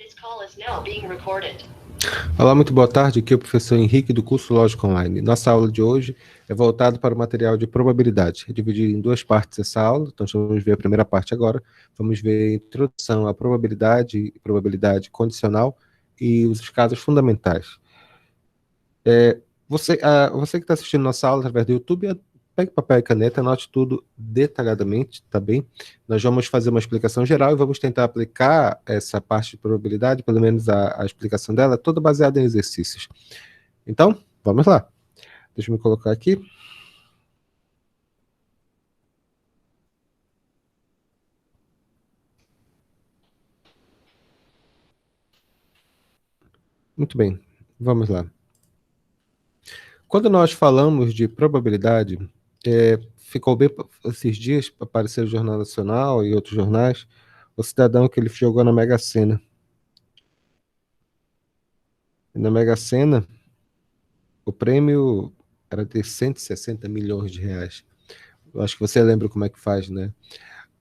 This call is now being recorded. Olá, muito boa tarde. Aqui é o professor Henrique do curso Lógica Online. Nossa aula de hoje é voltada para o material de probabilidade. É dividido em duas partes essa aula, então vamos ver a primeira parte agora. Vamos ver a introdução à probabilidade, probabilidade condicional e os casos fundamentais. Você que está assistindo nossa aula através do YouTube, pegue papel e caneta, anote tudo detalhadamente, tá bem? Nós vamos fazer uma explicação geral e vamos tentar aplicar essa parte de probabilidade, pelo menos a explicação dela, toda baseada em exercícios. Então, vamos lá. Deixa eu me colocar aqui. Muito bem, vamos lá. Quando nós falamos de probabilidade, ficou bem esses dias, apareceu no Jornal Nacional e outros jornais, o cidadão que ele jogou na Mega Sena. E na Mega Sena, o prêmio era de 160 milhões de reais. Eu acho que você lembra como é que faz, né?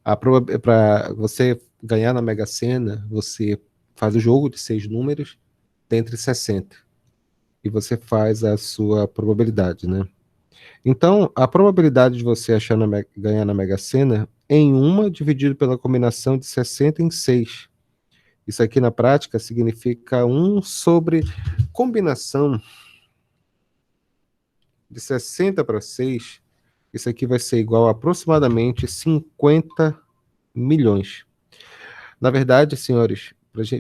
Para você ganhar na Mega Sena, você faz o jogo de 6 números dentre 60 e você faz a sua probabilidade, né? Então, a probabilidade de você ganhar na Mega Sena em uma dividido pela combinação de 60 em 6. Isso aqui na prática significa 1 sobre combinação de 60 para 6. Isso aqui vai ser igual a aproximadamente 50 milhões. Na verdade, senhores,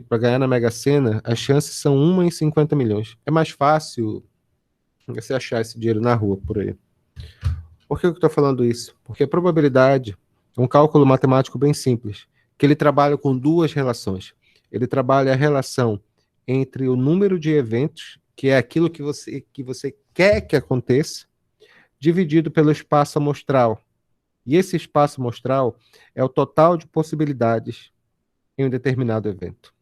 para ganhar na Mega Sena, as chances são 1 em 50 milhões. É mais fácil você achar esse dinheiro na rua, por aí. Por que eu estou falando isso? Porque a probabilidade é um cálculo matemático bem simples, que ele trabalha com duas relações. Ele trabalha a relação entre o número de eventos, que é aquilo que você quer que aconteça, dividido pelo espaço amostral. E esse espaço amostral é o total de possibilidades em um determinado evento.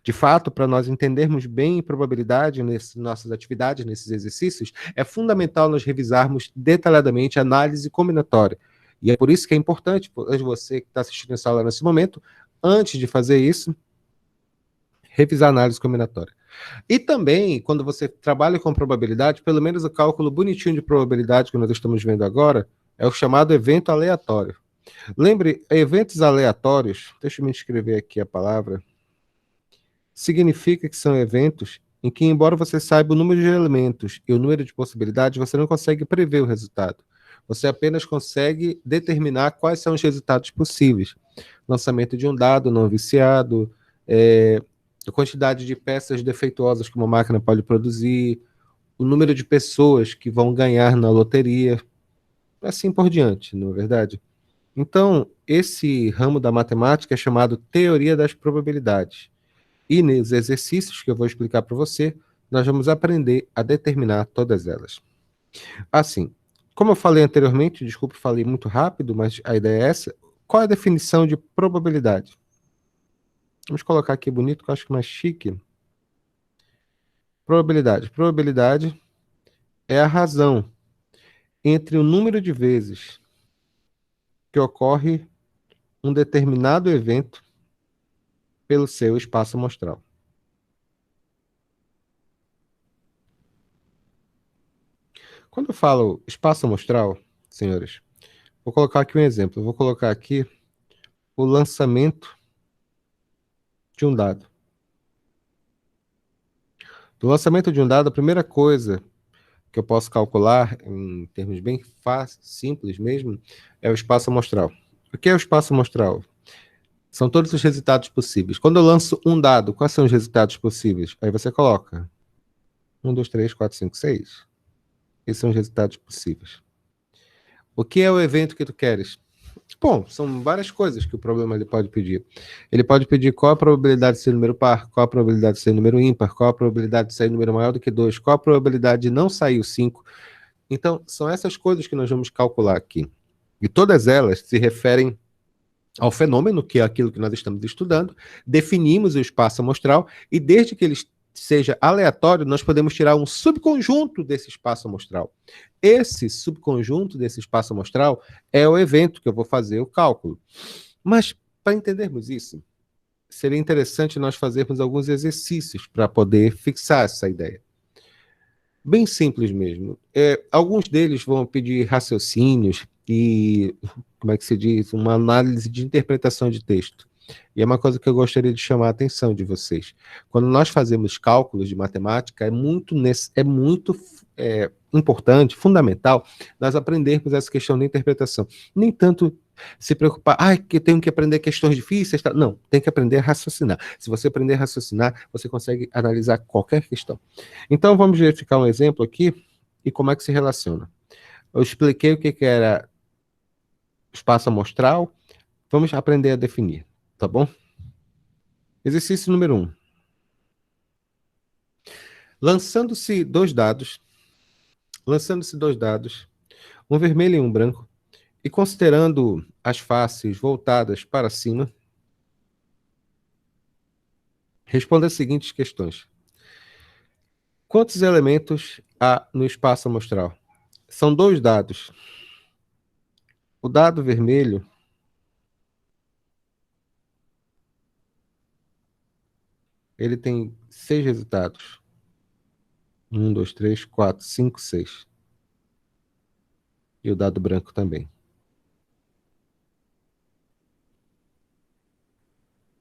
De fato, para nós entendermos bem probabilidade nessas nossas atividades, nesses exercícios, é fundamental nós revisarmos detalhadamente a análise combinatória. E é por isso que é importante, você que está assistindo essa aula nesse momento, antes de fazer isso, revisar a análise combinatória. E também, quando você trabalha com probabilidade, pelo menos o cálculo bonitinho de probabilidade que nós estamos vendo agora, é o chamado evento aleatório. Lembre, eventos aleatórios, deixa eu me escrever aqui a palavra, significa que são eventos em que, embora você saiba o número de elementos e o número de possibilidades, você não consegue prever o resultado. Você apenas consegue determinar quais são os resultados possíveis. Lançamento de um dado não viciado, a quantidade de peças defeituosas que uma máquina pode produzir, o número de pessoas que vão ganhar na loteria, assim por diante, não é verdade? Então, esse ramo da matemática é chamado teoria das probabilidades. E nos exercícios que eu vou explicar para você, nós vamos aprender a determinar todas elas. Assim, como eu falei anteriormente, desculpe, falei muito rápido, mas a ideia é essa. Qual é a definição de probabilidade? Vamos colocar aqui bonito, que eu acho que é mais chique. Probabilidade. Probabilidade é a razão entre o número de vezes que ocorre um determinado evento pelo seu espaço amostral. Quando eu falo espaço amostral, senhores, vou colocar aqui um exemplo. Eu vou colocar aqui o lançamento de um dado. Do lançamento de um dado, a primeira coisa que eu posso calcular, em termos bem simples mesmo, é o espaço amostral. O que é o espaço amostral? São todos os resultados possíveis. Quando eu lanço um dado, quais são os resultados possíveis? Aí você coloca 1, 2, 3, 4, 5, 6. Esses são os resultados possíveis. O que é o evento que tu queres? Bom, são várias coisas que o problema ele pode pedir. Ele pode pedir qual a probabilidade de ser número par, qual a probabilidade de ser número ímpar, qual a probabilidade de sair número maior do que 2, qual a probabilidade de não sair o 5. Então, são essas coisas que nós vamos calcular aqui. E todas elas se referem ao fenômeno, que é aquilo que nós estamos estudando, definimos o espaço amostral, e desde que ele seja aleatório, nós podemos tirar um subconjunto desse espaço amostral. Esse subconjunto desse espaço amostral é o evento que eu vou fazer o cálculo. Mas, para entendermos isso, seria interessante nós fazermos alguns exercícios para poder fixar essa ideia. Bem simples mesmo. Alguns deles vão pedir raciocínios e, como é que se diz, uma análise de interpretação de texto. E é uma coisa que eu gostaria de chamar a atenção de vocês. Quando nós fazemos cálculos de matemática, é muito importante, fundamental, nós aprendermos essa questão da interpretação. Nem tanto se preocupar, que tenho que aprender questões difíceis. Tá? Não, tem que aprender a raciocinar. Se você aprender a raciocinar, você consegue analisar qualquer questão. Então, vamos verificar um exemplo aqui e como é que se relaciona. Eu expliquei o que era espaço amostral, vamos aprender a definir, tá bom? Exercício número 1. Lançando-se dois dados, um vermelho e um branco, e considerando as faces voltadas para cima, responda as seguintes questões. Quantos elementos há no espaço amostral? São dois dados. O dado vermelho ele tem 6 resultados. 1, 2, 3, 4, 5, 6. E o dado branco também.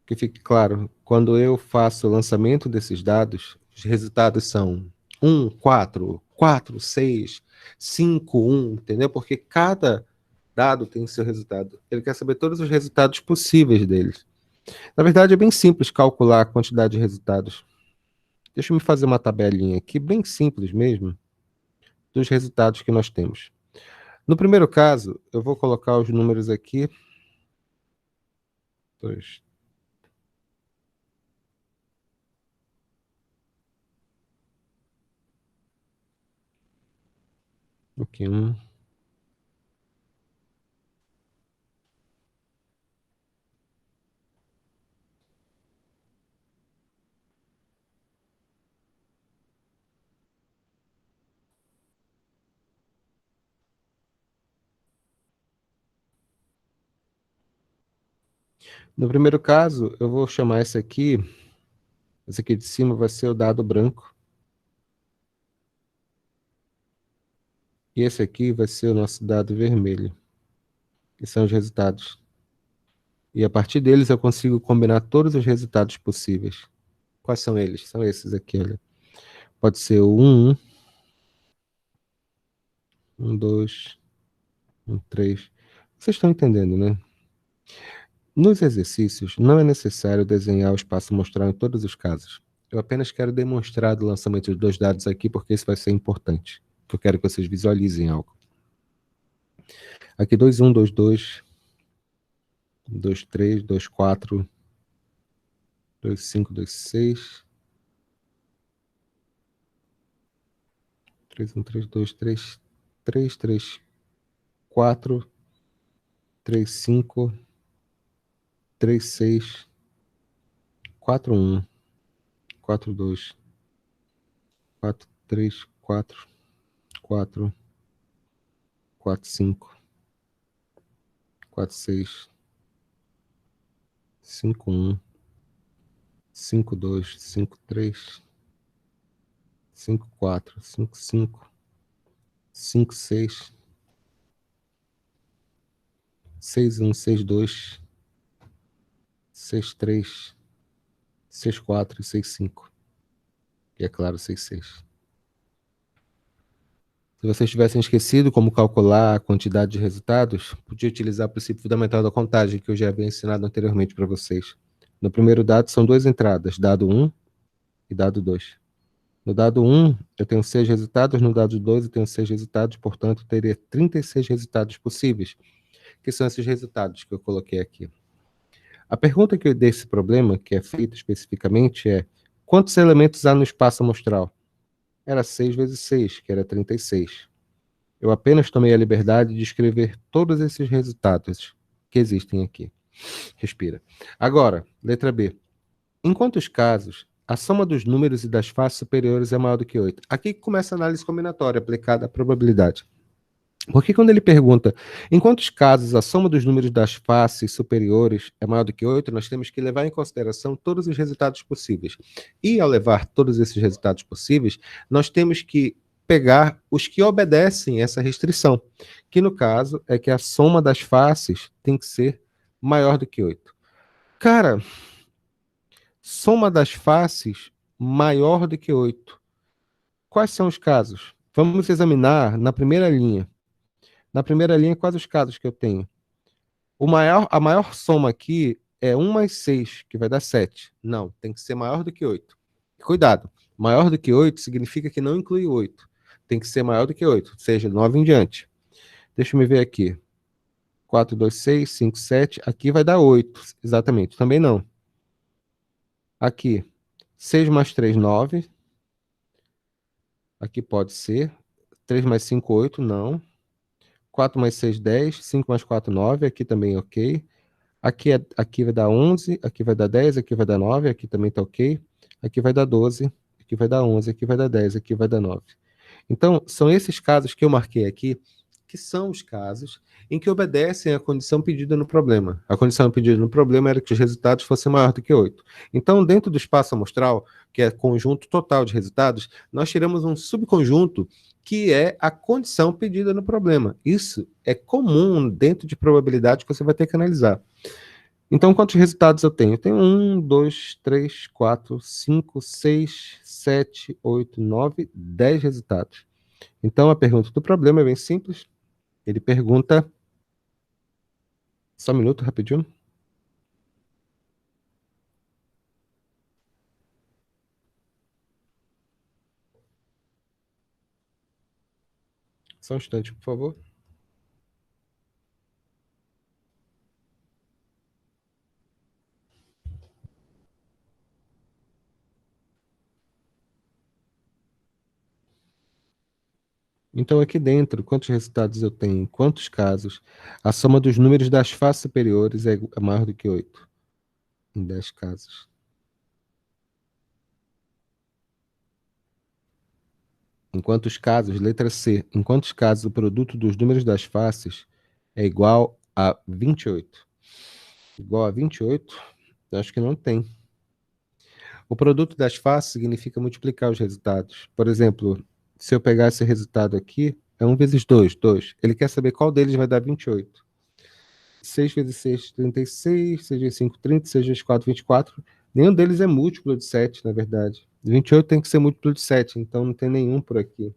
Que fique claro, quando eu faço o lançamento desses dados, os resultados são 1, 4, 4, 6, 5, 1, entendeu? Porque cada dado tem o seu resultado. Ele quer saber todos os resultados possíveis deles. Na verdade, é bem simples calcular a quantidade de resultados. Deixa eu me fazer uma tabelinha aqui, bem simples mesmo, dos resultados que nós temos. No primeiro caso, eu vou colocar os números aqui. 2. Aqui, 1. No primeiro caso, eu vou chamar esse aqui de cima vai ser o dado branco. E esse aqui vai ser o nosso dado vermelho, que são os resultados. E a partir deles eu consigo combinar todos os resultados possíveis. Quais são eles? São esses aqui, olha. Pode ser o 1, 1, 2, 1, 3. Vocês estão entendendo, né? Nos exercícios, não é necessário desenhar o espaço amostral em todos os casos. Eu apenas quero demonstrar o lançamento de dois dados aqui, porque isso vai ser importante. Eu quero que vocês visualizem algo. Aqui 2, 1, 2, 2, 2, 3, 2, 4, 2, 5, 2, 6, 3, 1, 3, 2, 3, 3, 3, 4, 3, 5, 3, 6, 4, 1, 4, 2, 4, 3, 4, 4, 4, 5, 4, 6, 5, 1, 5, 2, 5, 3, 5, 4, 5, 5, 5, 6, 6, 1, 6, 2, 6, 3, 6, 4 e 6, 5. E é claro, 6, 6. Se vocês tivessem esquecido como calcular a quantidade de resultados, podia utilizar o princípio fundamental da contagem, que eu já havia ensinado anteriormente para vocês. No primeiro dado são duas entradas, dado 1 e dado 2. No dado 1, eu tenho 6 resultados, no dado 2 eu tenho 6 resultados, portanto, eu teria 36 resultados possíveis, que são esses resultados que eu coloquei aqui. A pergunta desse problema, que é feita especificamente, é: quantos elementos há no espaço amostral? Era 6 vezes 6, que era 36. Eu apenas tomei a liberdade de escrever todos esses resultados que existem aqui. Respira. Agora, letra B. Em quantos casos a soma dos números e das faces superiores é maior do que 8? Aqui começa a análise combinatória aplicada à probabilidade. Porque quando ele pergunta em quantos casos a soma dos números das faces superiores é maior do que 8, nós temos que levar em consideração todos os resultados possíveis. E ao levar todos esses resultados possíveis, nós temos que pegar os que obedecem essa restrição, que no caso é que a soma das faces tem que ser maior do que 8. Cara, soma das faces maior do que 8. Quais são os casos? Vamos examinar na primeira linha. Na primeira linha, quais os casos que eu tenho? A maior soma aqui é 1 mais 6, que vai dar 7. Não, tem que ser maior do que 8. Cuidado, maior do que 8 significa que não inclui 8. Tem que ser maior do que 8, seja 9 em diante. Deixa eu me ver aqui. 4, 2, 6, 5, 7. Aqui vai dar 8, exatamente. Também não. Aqui, 6 mais 3, 9. Aqui pode ser. 3 mais 5, 8, não. 4 mais 6, 10. 5 mais 4, 9. Aqui também é ok. Aqui vai dar 11. Aqui vai dar 10. Aqui vai dar 9. Aqui também tá ok. Aqui vai dar 12. Aqui vai dar 11. Aqui vai dar 10. Aqui vai dar 9. Então, são esses casos que eu marquei aqui, que são os casos em que obedecem à condição pedida no problema. A condição pedida no problema era que os resultados fossem maior do que 8. Então, dentro do espaço amostral, que é conjunto total de resultados, nós tiramos um subconjunto que é a condição pedida no problema. Isso é comum dentro de probabilidade que você vai ter que analisar. Então, quantos resultados eu tenho? Eu tenho 1, 2, 3, 4, 5, 6, 7, 8, 9, 10 resultados. Então, a pergunta do problema é bem simples. Ele pergunta... Só um minuto, rapidinho. Só um instante, por favor. Então, aqui dentro, quantos resultados eu tenho? Quantos casos? A soma dos números das faces superiores é maior do que 8. Em 10 casos. Em quantos casos? Letra C. Em quantos casos o produto dos números das faces é igual a 28? Igual a 28? Eu acho que não tem. O produto das faces significa multiplicar os resultados. Por exemplo, se eu pegar esse resultado aqui, é 1 vezes 2, 2. Ele quer saber qual deles vai dar 28. 6 vezes 6, 36. 6 vezes 5, 30. 6 vezes 4, 24. Nenhum deles é múltiplo de 7, na verdade. 28 tem que ser múltiplo de 7, então não tem nenhum por aqui.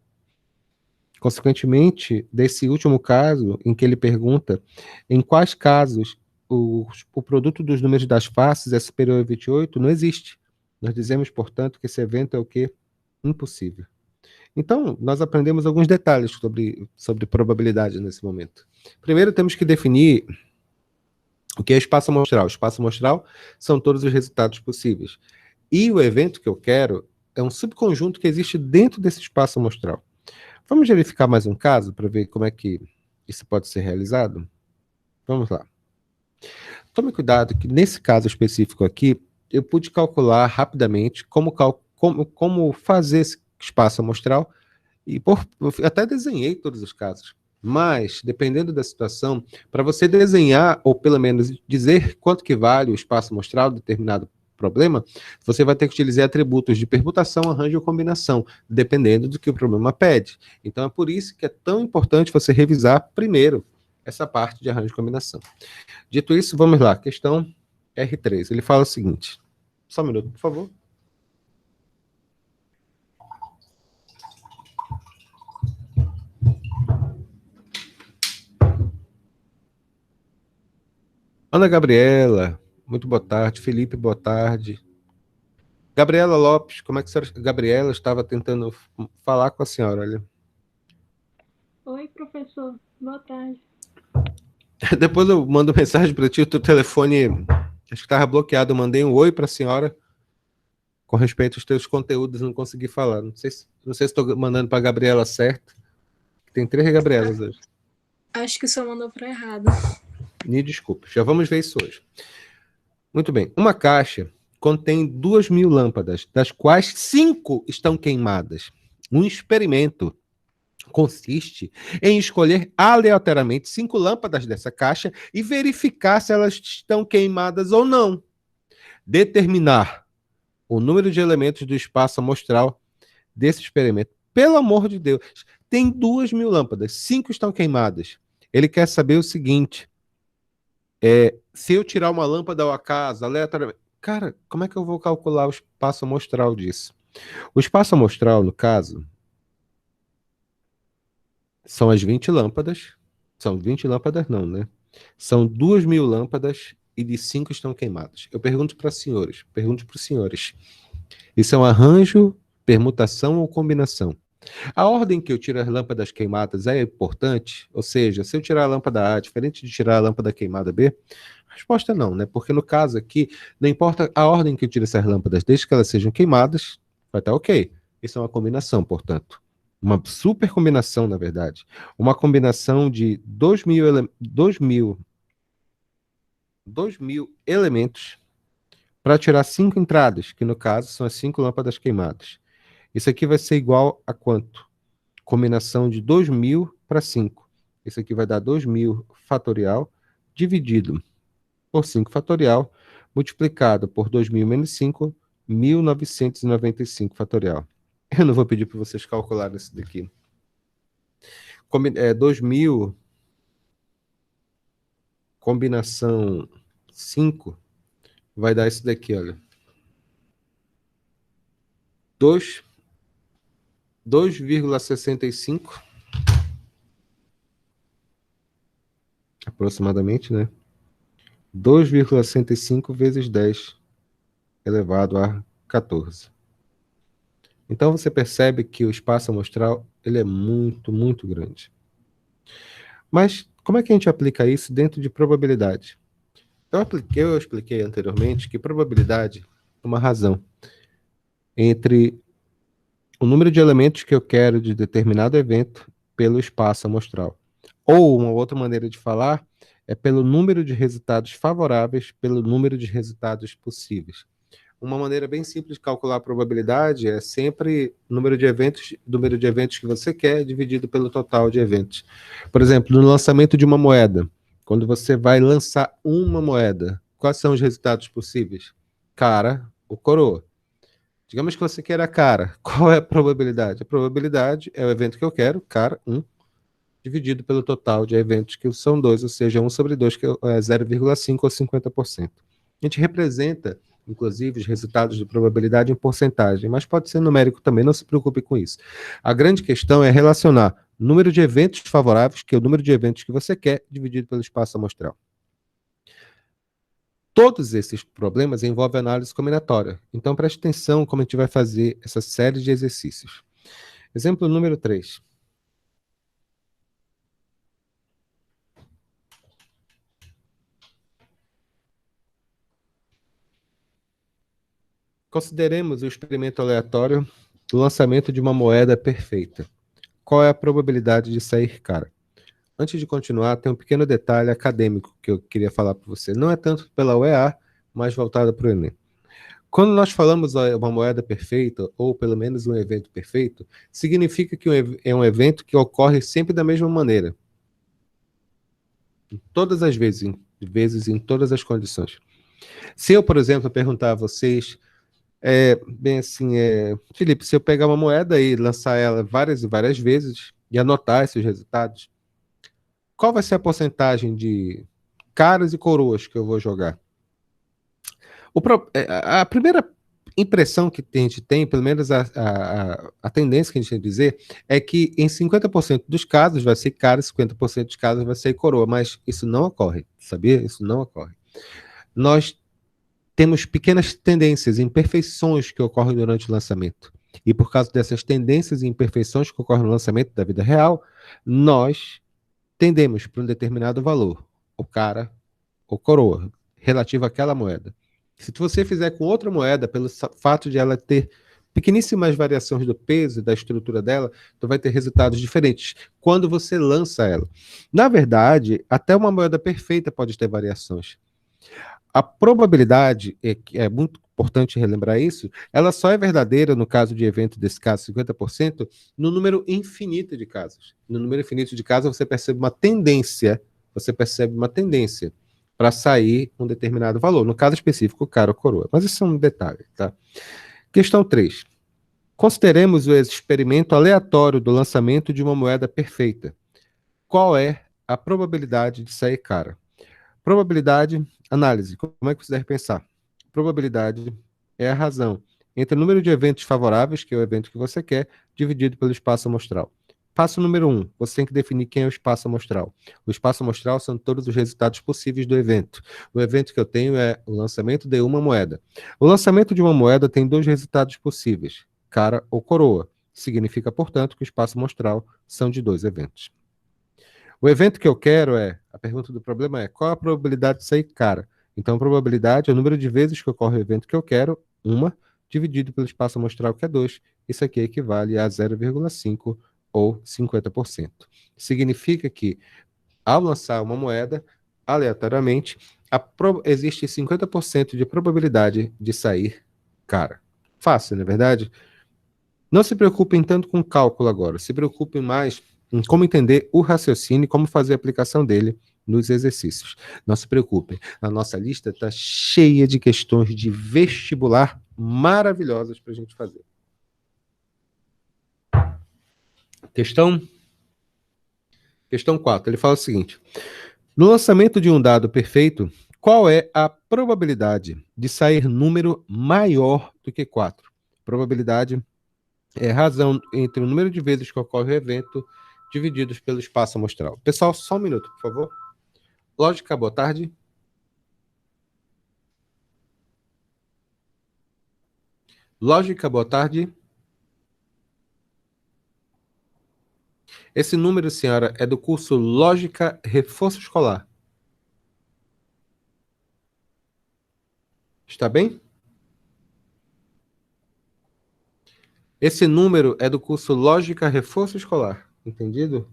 Consequentemente, desse último caso, em que ele pergunta em quais casos o produto dos números das faces é superior a 28, não existe. Nós dizemos, portanto, que esse evento é o quê? Impossível. Então, nós aprendemos alguns detalhes sobre probabilidade nesse momento. Primeiro, temos que definir o que é espaço amostral. Espaço amostral são todos os resultados possíveis. E o evento que eu quero é um subconjunto que existe dentro desse espaço amostral. Vamos verificar mais um caso para ver como é que isso pode ser realizado? Vamos lá. Tome cuidado que nesse caso específico aqui, eu pude calcular rapidamente como fazer esse espaço amostral e eu até desenhei todos os casos. Mas, dependendo da situação, para você desenhar, ou pelo menos dizer quanto que vale o espaço amostral de determinado problema, você vai ter que utilizar atributos de permutação, arranjo ou combinação, dependendo do que o problema pede. Então, é por isso que é tão importante você revisar primeiro essa parte de arranjo e combinação. Dito isso, vamos lá. Questão R3. Ele fala o seguinte. Só um minuto, por favor. Ana Gabriela, muito boa tarde. Felipe, boa tarde. Gabriela Lopes, como é que a senhora... Gabriela estava tentando falar com a senhora, olha. Oi, professor. Boa tarde. Depois eu mando mensagem para ti, o teu telefone acho que estava bloqueado. Eu mandei um oi para a senhora com respeito aos teus conteúdos, não consegui falar. Não sei se estou mandando para a Gabriela certo. Tem 3 Gabrielas hoje. Acho que o senhor mandou para errado. Me desculpe, já vamos ver isso hoje. Muito bem. Uma caixa contém 2.000 lâmpadas, das quais 5 estão queimadas. Um experimento consiste em escolher aleatoriamente 5 lâmpadas dessa caixa e verificar se elas estão queimadas ou não. Determinar o número de elementos do espaço amostral desse experimento. Pelo amor de Deus, tem 2.000 lâmpadas, 5 estão queimadas. Ele quer saber o seguinte, se eu tirar uma lâmpada ao acaso, aleatoriamente, cara, como é que eu vou calcular o espaço amostral disso? O espaço amostral, no caso, são as 20 lâmpadas. São 20 lâmpadas, não, né? São 2.000 lâmpadas e de 5 estão queimadas. Eu pergunto para os senhores. Isso é um arranjo, permutação ou combinação? A ordem que eu tiro as lâmpadas queimadas é importante? Ou seja, se eu tirar a lâmpada A, diferente de tirar a lâmpada queimada B? A resposta é não, né? Porque no caso aqui, não importa a ordem que eu tiro essas lâmpadas, desde que elas sejam queimadas, vai estar ok. Isso é uma combinação, portanto. Uma super combinação, na verdade. Uma combinação de 2.000 elementos para tirar 5 entradas, que no caso são as 5 lâmpadas queimadas. Isso aqui vai ser igual a quanto? Combinação de 2.000 para 5. Isso aqui vai dar 2.000 fatorial dividido por 5 fatorial, multiplicado por 2.000 menos 5, 1.995 fatorial. Eu não vou pedir para vocês calcularem isso daqui. 2.000 combinação 5 vai dar isso daqui, olha. 2,65 aproximadamente, né? 2,65 vezes 10 elevado a 14. Então você percebe que o espaço amostral ele é muito, muito grande. Mas como é que a gente aplica isso dentro de probabilidade? Eu expliquei anteriormente que probabilidade é uma razão entre o número de elementos que eu quero de determinado evento pelo espaço amostral. Ou uma outra maneira de falar é pelo número de resultados favoráveis pelo número de resultados possíveis. Uma maneira bem simples de calcular a probabilidade é sempre o número de eventos que você quer dividido pelo total de eventos. Por exemplo, no lançamento de uma moeda, quando você vai lançar uma moeda, quais são os resultados possíveis? Cara ou coroa. Digamos que você queira cara. Qual é a probabilidade? A probabilidade é o evento que eu quero, cara, 1, dividido pelo total de eventos que são 2, ou seja, 1 sobre 2, que é 0,5 ou 50%. A gente representa, inclusive, os resultados de probabilidade em porcentagem, mas pode ser numérico também, não se preocupe com isso. A grande questão é relacionar o número de eventos favoráveis, que é o número de eventos que você quer, dividido pelo espaço amostral. Todos esses problemas envolvem análise combinatória. Então, preste atenção como a gente vai fazer essa série de exercícios. Exemplo número 3. Consideremos o experimento aleatório do lançamento de uma moeda perfeita. Qual é a probabilidade de sair cara? Antes de continuar, tem um pequeno detalhe acadêmico que eu queria falar para você. Não é tanto pela UEA, mas voltada para o Enem. Quando nós falamos uma moeda perfeita, ou pelo menos um evento perfeito, significa que é um evento que ocorre sempre da mesma maneira. Todas as vezes, em todas as condições. Se eu, por exemplo, perguntar a vocês, bem assim, Felipe, se eu pegar uma moeda e lançar ela várias e várias vezes e anotar esses resultados, qual vai ser a porcentagem de caras e coroas que eu vou jogar? A primeira impressão que a gente tem, pelo menos a tendência que a gente tem a dizer, é que em 50% dos casos vai ser cara, 50% dos casos vai ser coroa, mas isso não ocorre, sabia? Isso não ocorre. Nós temos pequenas tendências, imperfeições que ocorrem durante o lançamento. E por causa dessas tendências e imperfeições que ocorrem no lançamento da vida real, nós tendemos para um determinado valor, ou cara ou coroa, relativo àquela moeda. Se você fizer com outra moeda, pelo fato de ela ter pequeníssimas variações do peso e da estrutura dela, tu vai ter resultados diferentes quando você lança ela. Na verdade, até uma moeda perfeita pode ter variações. A probabilidade é muito importante relembrar isso, ela só é verdadeira no caso de evento desse caso, 50%, no número infinito de casos. No número infinito de casos, você percebe uma tendência para sair um determinado valor. No caso específico, cara ou coroa. Mas isso é um detalhe, tá? Questão 3. Consideremos o experimento aleatório do lançamento de uma moeda perfeita. Qual é a probabilidade de sair cara? Probabilidade, análise. Como é que você deve pensar? Probabilidade é a razão entre o número de eventos favoráveis, que é o evento que você quer, dividido pelo espaço amostral. Passo número 1, você tem que definir quem é o espaço amostral. O espaço amostral são todos os resultados possíveis do evento. O evento que eu tenho é o lançamento de uma moeda. O lançamento de uma moeda tem dois resultados possíveis, cara ou coroa. Significa, portanto, que o espaço amostral são de dois eventos. O evento que eu quero a pergunta do problema é, qual a probabilidade de sair cara? Então, a probabilidade é o número de vezes que ocorre o evento que eu quero, 1, dividido pelo espaço amostral, que é 2. Isso aqui equivale a 0,5 ou 50%. Significa que, ao lançar uma moeda, aleatoriamente, existe 50% de probabilidade de sair cara. Fácil, não é verdade? Não se preocupem tanto com o cálculo agora, se preocupem mais em como entender o raciocínio e como fazer a aplicação dele nos exercícios. Não se preocupem, a nossa lista está cheia de questões de vestibular maravilhosas para a gente fazer. Questão 4, ele fala o seguinte: no lançamento de um dado perfeito, qual é a probabilidade de sair número maior do que 4? Probabilidade é razão entre o número de vezes que ocorre o evento divididos pelo espaço amostral. Pessoal, só um minuto, por favor. Lógica, boa tarde. Lógica, boa tarde. Esse número, senhora, é do curso Lógica Reforço Escolar. Está bem? Esse número é do curso Lógica Reforço Escolar. Entendido?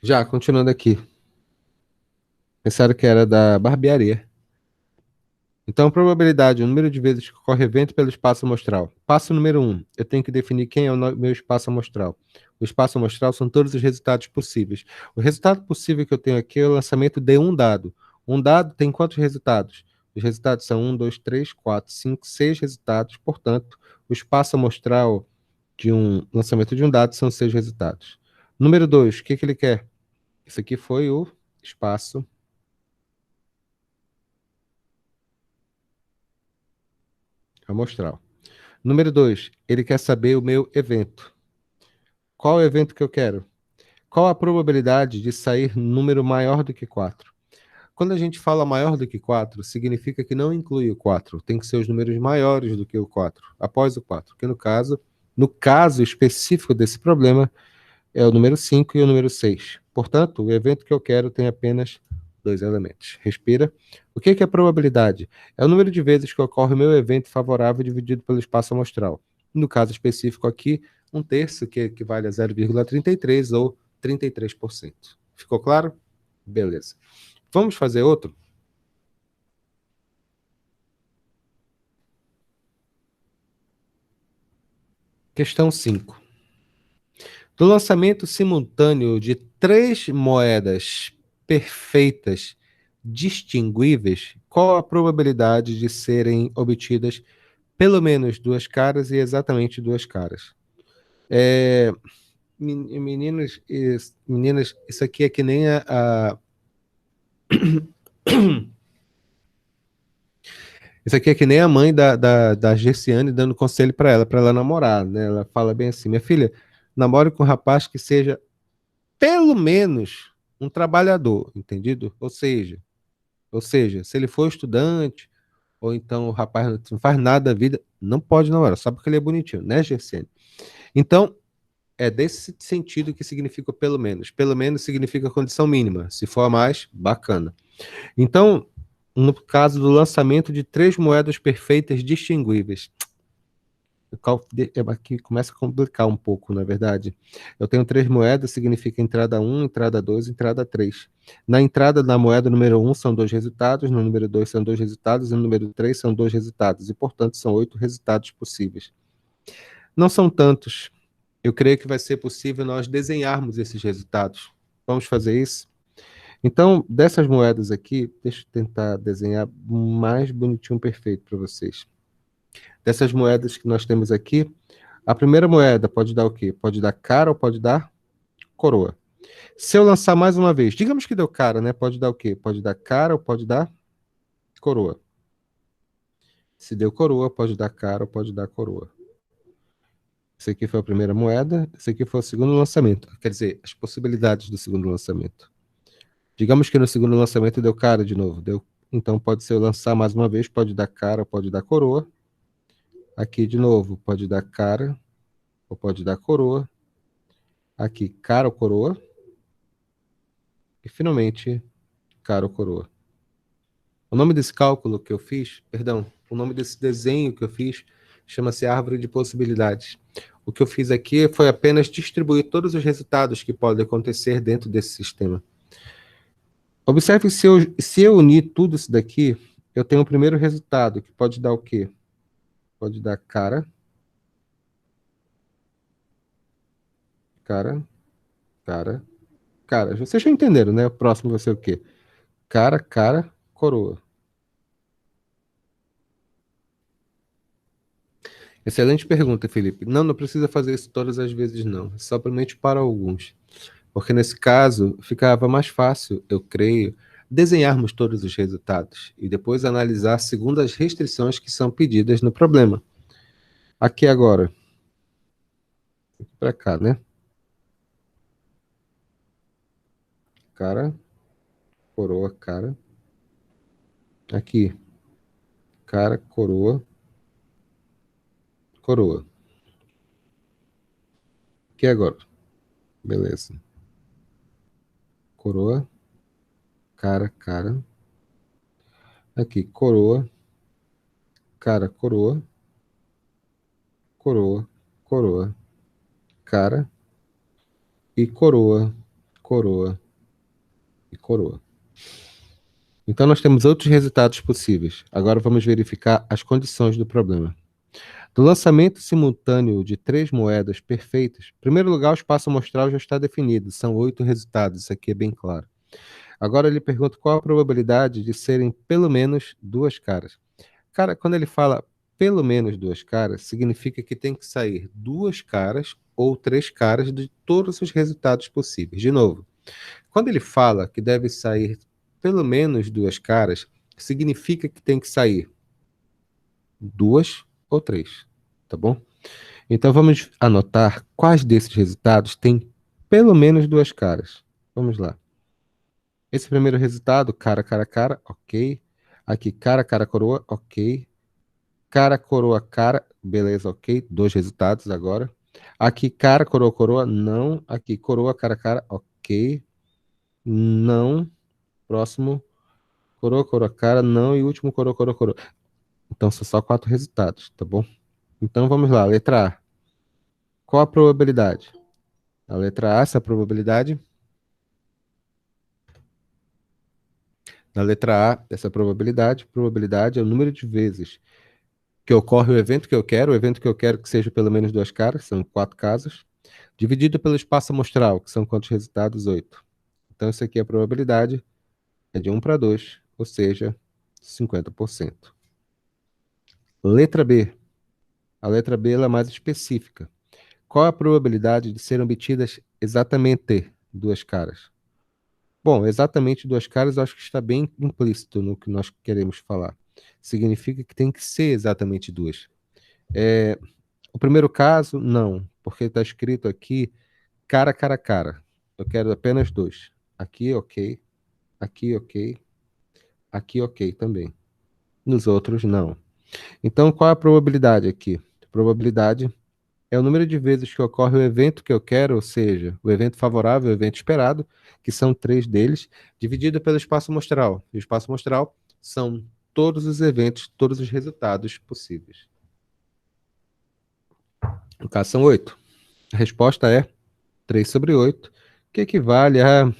Já, continuando aqui. Pensaram que era da barbearia. Então, probabilidade, o número de vezes que ocorre evento pelo espaço amostral. Passo número 1, eu tenho que definir quem é o meu espaço amostral. O espaço amostral são todos os resultados possíveis. O resultado possível que eu tenho aqui é o lançamento de um dado. Um dado tem quantos resultados? Os resultados são 1, 2, 3, 4, 5, 6 resultados. Portanto, o espaço amostral de um lançamento de um dado são 6 resultados. Número 2, o que ele quer? Isso aqui foi o espaço amostral. Número 2, ele quer saber o meu evento. Qual é o evento que eu quero? Qual a probabilidade de sair número maior do que 4? Quando a gente fala maior do que 4, significa que não inclui o 4. Tem que ser os números maiores do que o 4, após o 4. Que no caso específico desse problema, é o número 5 e o número 6. Portanto, o evento que eu quero tem apenas 2 elementos. Respira. O que é a probabilidade? É o número de vezes que ocorre o meu evento favorável dividido pelo espaço amostral. No caso específico aqui, 1/3, que equivale a 0,33 ou 33%. Ficou claro? Beleza. Vamos fazer outro? Questão 5. Do lançamento simultâneo de 3 moedas perfeitas distinguíveis, qual a probabilidade de serem obtidas pelo menos 2 caras e exatamente 2 caras? Meninos e meninas, isso aqui é que nem isso aqui é que nem a mãe da Gerciane dando conselho para ela namorar, né? Ela fala bem assim: minha filha, namore com um rapaz que seja pelo menos um trabalhador, entendido? Ou seja, se ele for estudante, ou então o rapaz não faz nada da vida, não pode namorar, só porque ele é bonitinho, né, Gerciane? Então, é desse sentido que significa pelo menos. Pelo menos significa condição mínima. Se for a mais, bacana. Então, no caso do lançamento de 3 moedas perfeitas distinguíveis, Aqui começa a complicar um pouco, na verdade. Eu tenho 3 moedas, significa entrada 1, entrada 2, entrada 3. Na entrada da moeda número 1 são 2 resultados, no número 2 são 2 resultados, e no número 3 são 2 resultados, e portanto são 8 resultados possíveis. Não são tantos. Eu creio que vai ser possível nós desenharmos esses resultados. Vamos fazer isso? Então, dessas moedas aqui, deixa eu tentar desenhar mais bonitinho, perfeito para vocês. Dessas moedas que nós temos aqui, a primeira moeda pode dar o quê? Pode dar cara ou pode dar coroa. Se eu lançar mais uma vez, digamos que deu cara, né? Pode dar o quê? Pode dar cara ou pode dar coroa. Se deu coroa, pode dar cara ou pode dar coroa. Esse aqui foi a primeira moeda, esse aqui foi o segundo lançamento. Quer dizer, as possibilidades do segundo lançamento. Digamos que no segundo lançamento deu cara de novo. Então pode ser eu lançar mais uma vez, pode dar cara ou pode dar coroa. Aqui de novo, pode dar cara ou pode dar coroa. Aqui, cara ou coroa. E finalmente, cara ou coroa. O nome desse cálculo que eu fiz, perdão, o nome desse desenho que eu fiz chama-se árvore de possibilidades. O que eu fiz aqui foi apenas distribuir todos os resultados que podem acontecer dentro desse sistema. Observe se eu unir tudo isso daqui, eu tenho o primeiro resultado, que pode dar o quê? Pode dar cara, cara, cara, cara. Vocês já entenderam, né? O próximo vai ser o quê? Cara, cara, coroa. Excelente pergunta, Felipe. Não, não precisa fazer isso todas as vezes, não. É somente para alguns. Porque nesse caso, ficava mais fácil, eu creio, desenharmos todos os resultados e depois analisar segundo as restrições que são pedidas no problema. Aqui agora, para cá, né? Cara, coroa, cara. Aqui, cara, coroa, coroa. Aqui agora, beleza. Coroa, cara, cara. Aqui, coroa, cara, coroa, coroa, coroa, cara e coroa, coroa e coroa. Então nós temos outros resultados possíveis. Agora vamos verificar as condições do problema. Do lançamento simultâneo de 3 moedas perfeitas, em primeiro lugar, o espaço amostral já está definido, são 8 resultados, isso aqui é bem claro. Agora ele pergunta qual a probabilidade de serem pelo menos 2 caras. Cara, quando ele fala pelo menos 2 caras, significa que tem que sair 2 caras ou 3 caras de todos os resultados possíveis. De novo, quando ele fala que deve sair pelo menos 2 caras, significa que tem que sair 2 ou 3, tá bom? Então vamos anotar quais desses resultados têm pelo menos 2 caras. Vamos lá. Esse primeiro resultado, cara, cara, cara, ok. Aqui, cara, cara, coroa, ok. Cara, coroa, cara, beleza, ok. 2 resultados agora. Aqui, cara, coroa, coroa, não. Aqui, coroa, cara, cara, ok. Não. Próximo, coroa, coroa, cara, não. E último, coroa, coroa, coroa. Então são só 4 resultados, tá bom? Então vamos lá, letra A. Qual a probabilidade? A letra A, essa probabilidade. Na letra A, essa probabilidade é o número de vezes que ocorre o evento que eu quero que seja pelo menos 2 caras, são 4 casos, dividido pelo espaço amostral, que são quantos resultados? 8. Então, isso aqui é a probabilidade, é de 1 para 2, ou seja, 50%. Letra B. A letra B ela é mais específica. Qual a probabilidade de serem obtidas exatamente 2 caras? Bom, exatamente 2 caras eu acho que está bem implícito no que nós queremos falar. Significa que tem que ser exatamente 2. O primeiro caso, não, porque está escrito aqui cara, cara, cara. Eu quero apenas 2. Aqui, ok. Aqui, ok. Aqui, ok também. Nos outros, não. Então, qual é a probabilidade aqui? A probabilidade é o número de vezes que ocorre o evento que eu quero, ou seja, o evento favorável, o evento esperado, que são 3 deles, dividido pelo espaço amostral. E o espaço amostral são todos os eventos, todos os resultados possíveis. No caso, são 8. A resposta é 3 sobre 8, que equivale a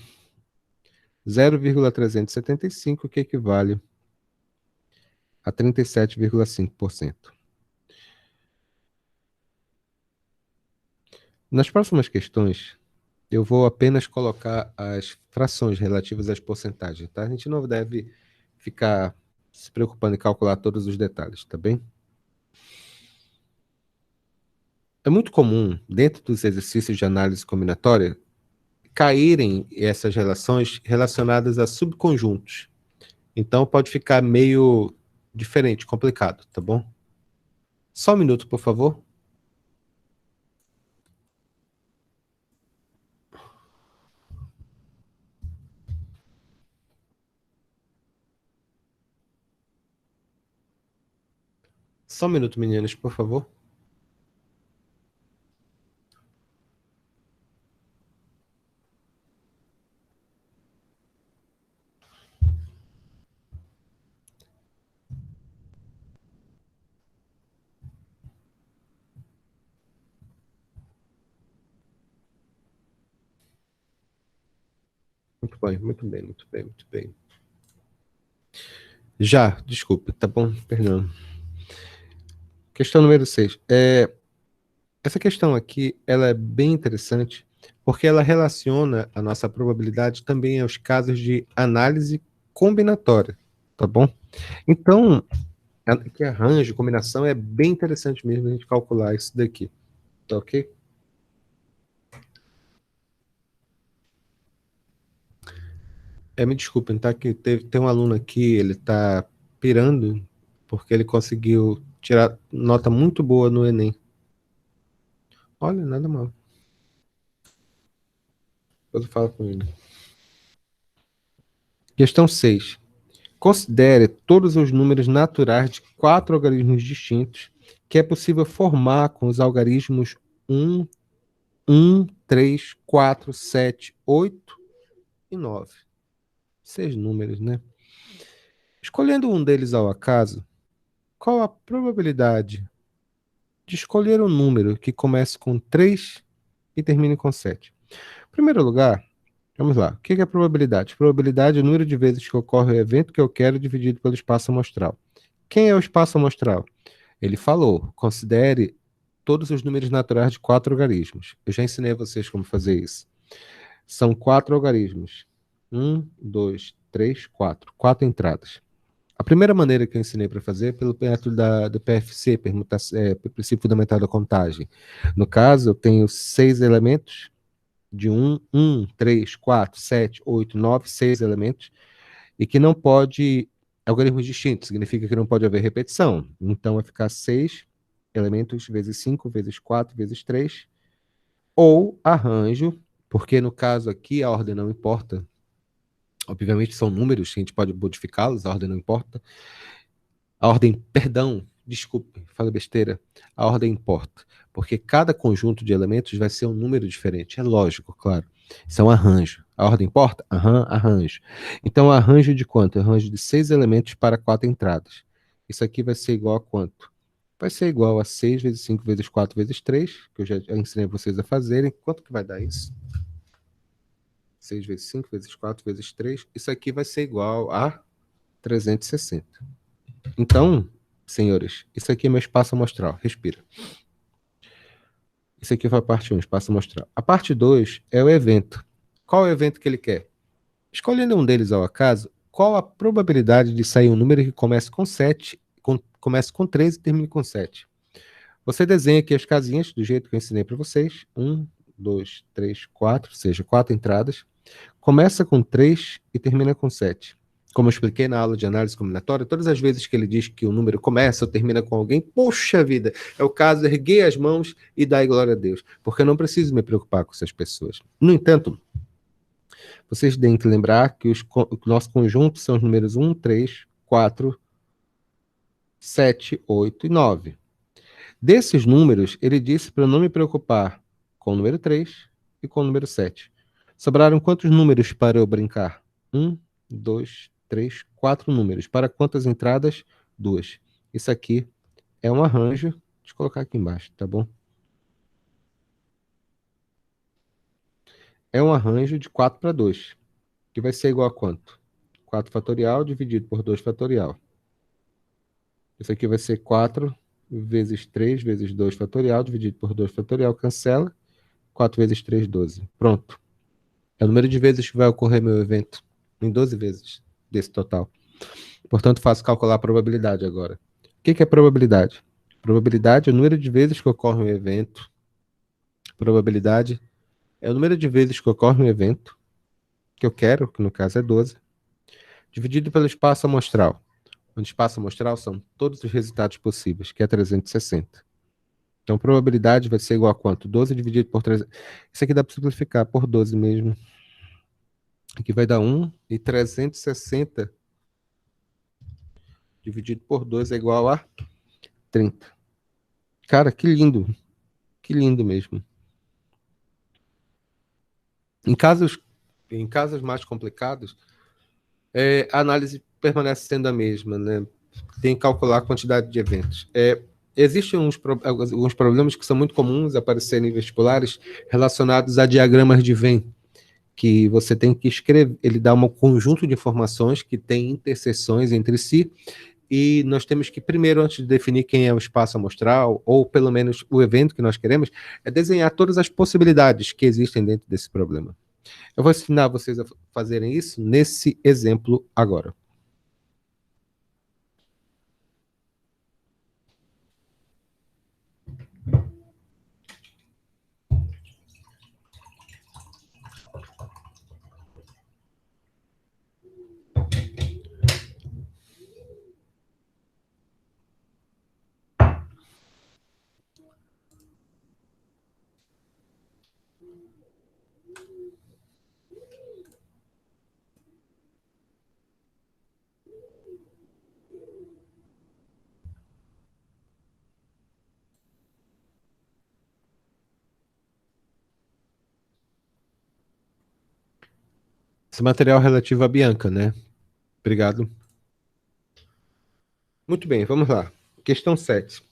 0,375, que equivale a 37,5%. Nas próximas questões, eu vou apenas colocar as frações relativas às porcentagens, tá? A gente não deve ficar se preocupando em calcular todos os detalhes, tá bem? É muito comum, dentro dos exercícios de análise combinatória, caírem essas relações relacionadas a subconjuntos. Então, pode ficar meio diferente, complicado, tá bom? Só um minuto, por favor. Só um minuto, meninas, por favor. Muito bem, muito bem, muito bem, muito bem. Já, desculpe, tá bom? Perdão. Questão número 6. Essa questão aqui, ela é bem interessante, porque ela relaciona a nossa probabilidade também aos casos de análise combinatória, tá bom? Então, que arranjo, combinação, é bem interessante mesmo a gente calcular isso daqui, tá ok? Me desculpem, tá? Que tem um aluno aqui, ele tá pirando, porque ele conseguiu tirar nota muito boa no Enem. Olha, nada mal. Depois eu falo com ele. Questão 6. Considere todos os números naturais de 4 algarismos distintos que é possível formar com os algarismos 1, 3, 4, 7, 8 e 9. 6 números, né? Escolhendo um deles ao acaso, qual a probabilidade de escolher um número que comece com 3 e termine com 7? Em primeiro lugar, vamos lá. O que é a probabilidade? Probabilidade é o número de vezes que ocorre o evento que eu quero dividido pelo espaço amostral. Quem é o espaço amostral? Ele falou, considere todos os números naturais de 4 algarismos. Eu já ensinei a vocês como fazer isso. São 4 algarismos. 1, 2, 3, 4. 4 entradas. A primeira maneira que eu ensinei para fazer é pelo método do PFC, princípio fundamental da contagem. No caso, eu tenho 6 elementos, de 3, 4, 7, 8, 9, 6 elementos, e que não pode, algarismos distintos, significa que não pode haver repetição. Então, vai ficar 6 elementos vezes 5, vezes 4, vezes 3, ou arranjo, porque no caso aqui a ordem não importa, obviamente são números, a gente pode modificá-los, a ordem não importa. A ordem, perdão, desculpe, falei besteira. A ordem importa, porque cada conjunto de elementos vai ser um número diferente. É lógico, claro. Isso é um arranjo. A ordem importa? Aham, arranjo. Então, arranjo de quanto? Arranjo de 6 elementos para 4 entradas. Isso aqui vai ser igual a quanto? Vai ser igual a 6 vezes 5 vezes 4 vezes 3, que eu já ensinei vocês a fazerem. Quanto que vai dar isso? 6 vezes 5 vezes 4 vezes 3. Isso aqui vai ser igual a 360. Então, senhores, isso aqui é meu espaço amostral. Respira. Isso aqui foi a parte 1, espaço amostral. A parte 2 é o evento. Qual é o evento que ele quer? Escolhendo um deles ao acaso, qual a probabilidade de sair um número que comece com 7, comece com 3 e termine com 7? Você desenha aqui as casinhas do jeito que eu ensinei para vocês. 1, 2, 3, 4, ou seja, 4 entradas. Começa com 3 e termina com 7. Como eu expliquei na aula de análise combinatória, todas as vezes que ele diz que o número começa ou termina com alguém, poxa vida, é o caso de erguer as mãos e dar glória a Deus, porque eu não preciso me preocupar com essas pessoas. No entanto, vocês têm que lembrar que o nosso conjunto são os números 1, 3, 4, 7, 8 e 9. Desses números, ele disse para eu não me preocupar com o número 3 e com o número 7. Sobraram quantos números para eu brincar? 1, 2, 3, 4 números. Para quantas entradas? 2. Isso aqui é um arranjo. Deixa eu colocar aqui embaixo, tá bom? é um arranjo de 4 para 2, que vai ser igual a quanto? 4 fatorial dividido por 2 fatorial. Isso aqui vai ser 4 vezes 3 vezes 2 fatorial dividido por 2 fatorial, cancela. 4 vezes 3, 12. Pronto. É o número de vezes que vai ocorrer meu evento, em 12 vezes desse total. Portanto, faço calcular a probabilidade agora. O que é probabilidade? Probabilidade é o número de vezes que ocorre um evento. Probabilidade é o número de vezes que ocorre um evento, que eu quero, que no caso é 12, dividido pelo espaço amostral. Onde espaço amostral são todos os resultados possíveis, que é 360. Então, probabilidade vai ser igual a quanto? 12 dividido por 300. Isso aqui dá para simplificar por 12 mesmo. Aqui vai dar 1, e 360 dividido por 2 é igual a 30. Cara, que lindo. Que lindo mesmo. Em casos mais complicados, a análise permanece sendo a mesma, né? Tem que calcular a quantidade de eventos. Existem alguns problemas que são muito comuns aparecerem em vestibulares relacionados a diagramas de Venn, que você tem que escrever, ele dá um conjunto de informações que tem interseções entre si, e nós temos que, primeiro, antes de definir quem é o espaço amostral, ou pelo menos o evento que nós queremos, desenhar todas as possibilidades que existem dentro desse problema. Eu vou ensinar vocês a fazerem isso nesse exemplo agora. Esse material relativo a Bianca, né? Obrigado. Muito bem, vamos lá. Questão 7.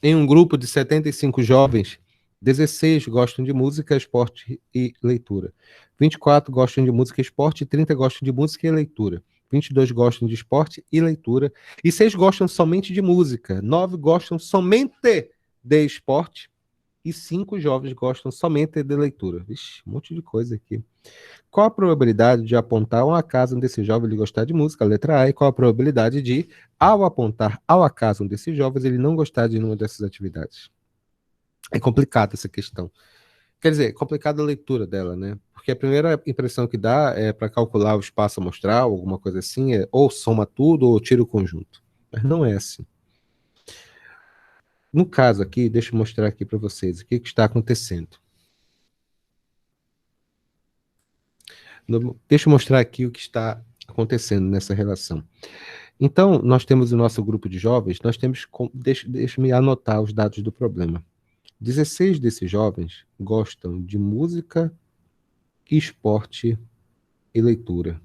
Em um grupo de 75 jovens, 16 gostam de música, esporte e leitura. 24 gostam de música, esporte, 30 gostam de música e leitura. 22 gostam de esporte e leitura. E 6 gostam somente de música. 9 gostam somente de esporte. E 5 jovens gostam somente de leitura. Vixe, um monte de coisa aqui. Qual a probabilidade de apontar ao acaso um desses jovens ele gostar de música, letra A, e qual a probabilidade de, ao apontar ao acaso um desses jovens, ele não gostar de nenhuma dessas atividades? É complicada essa questão. Quer dizer, complicada a leitura dela, né? Porque a primeira impressão que dá é para calcular o espaço amostral, alguma coisa assim, ou soma tudo ou tira o conjunto. Mas não é assim. No caso aqui, deixa eu mostrar aqui para vocês o que está acontecendo. Deixa eu mostrar aqui o que está acontecendo nessa relação. Então, nós temos o nosso grupo de jovens, nós temos, deixa-me anotar os dados do problema. 16 desses jovens gostam de música, esporte e leitura.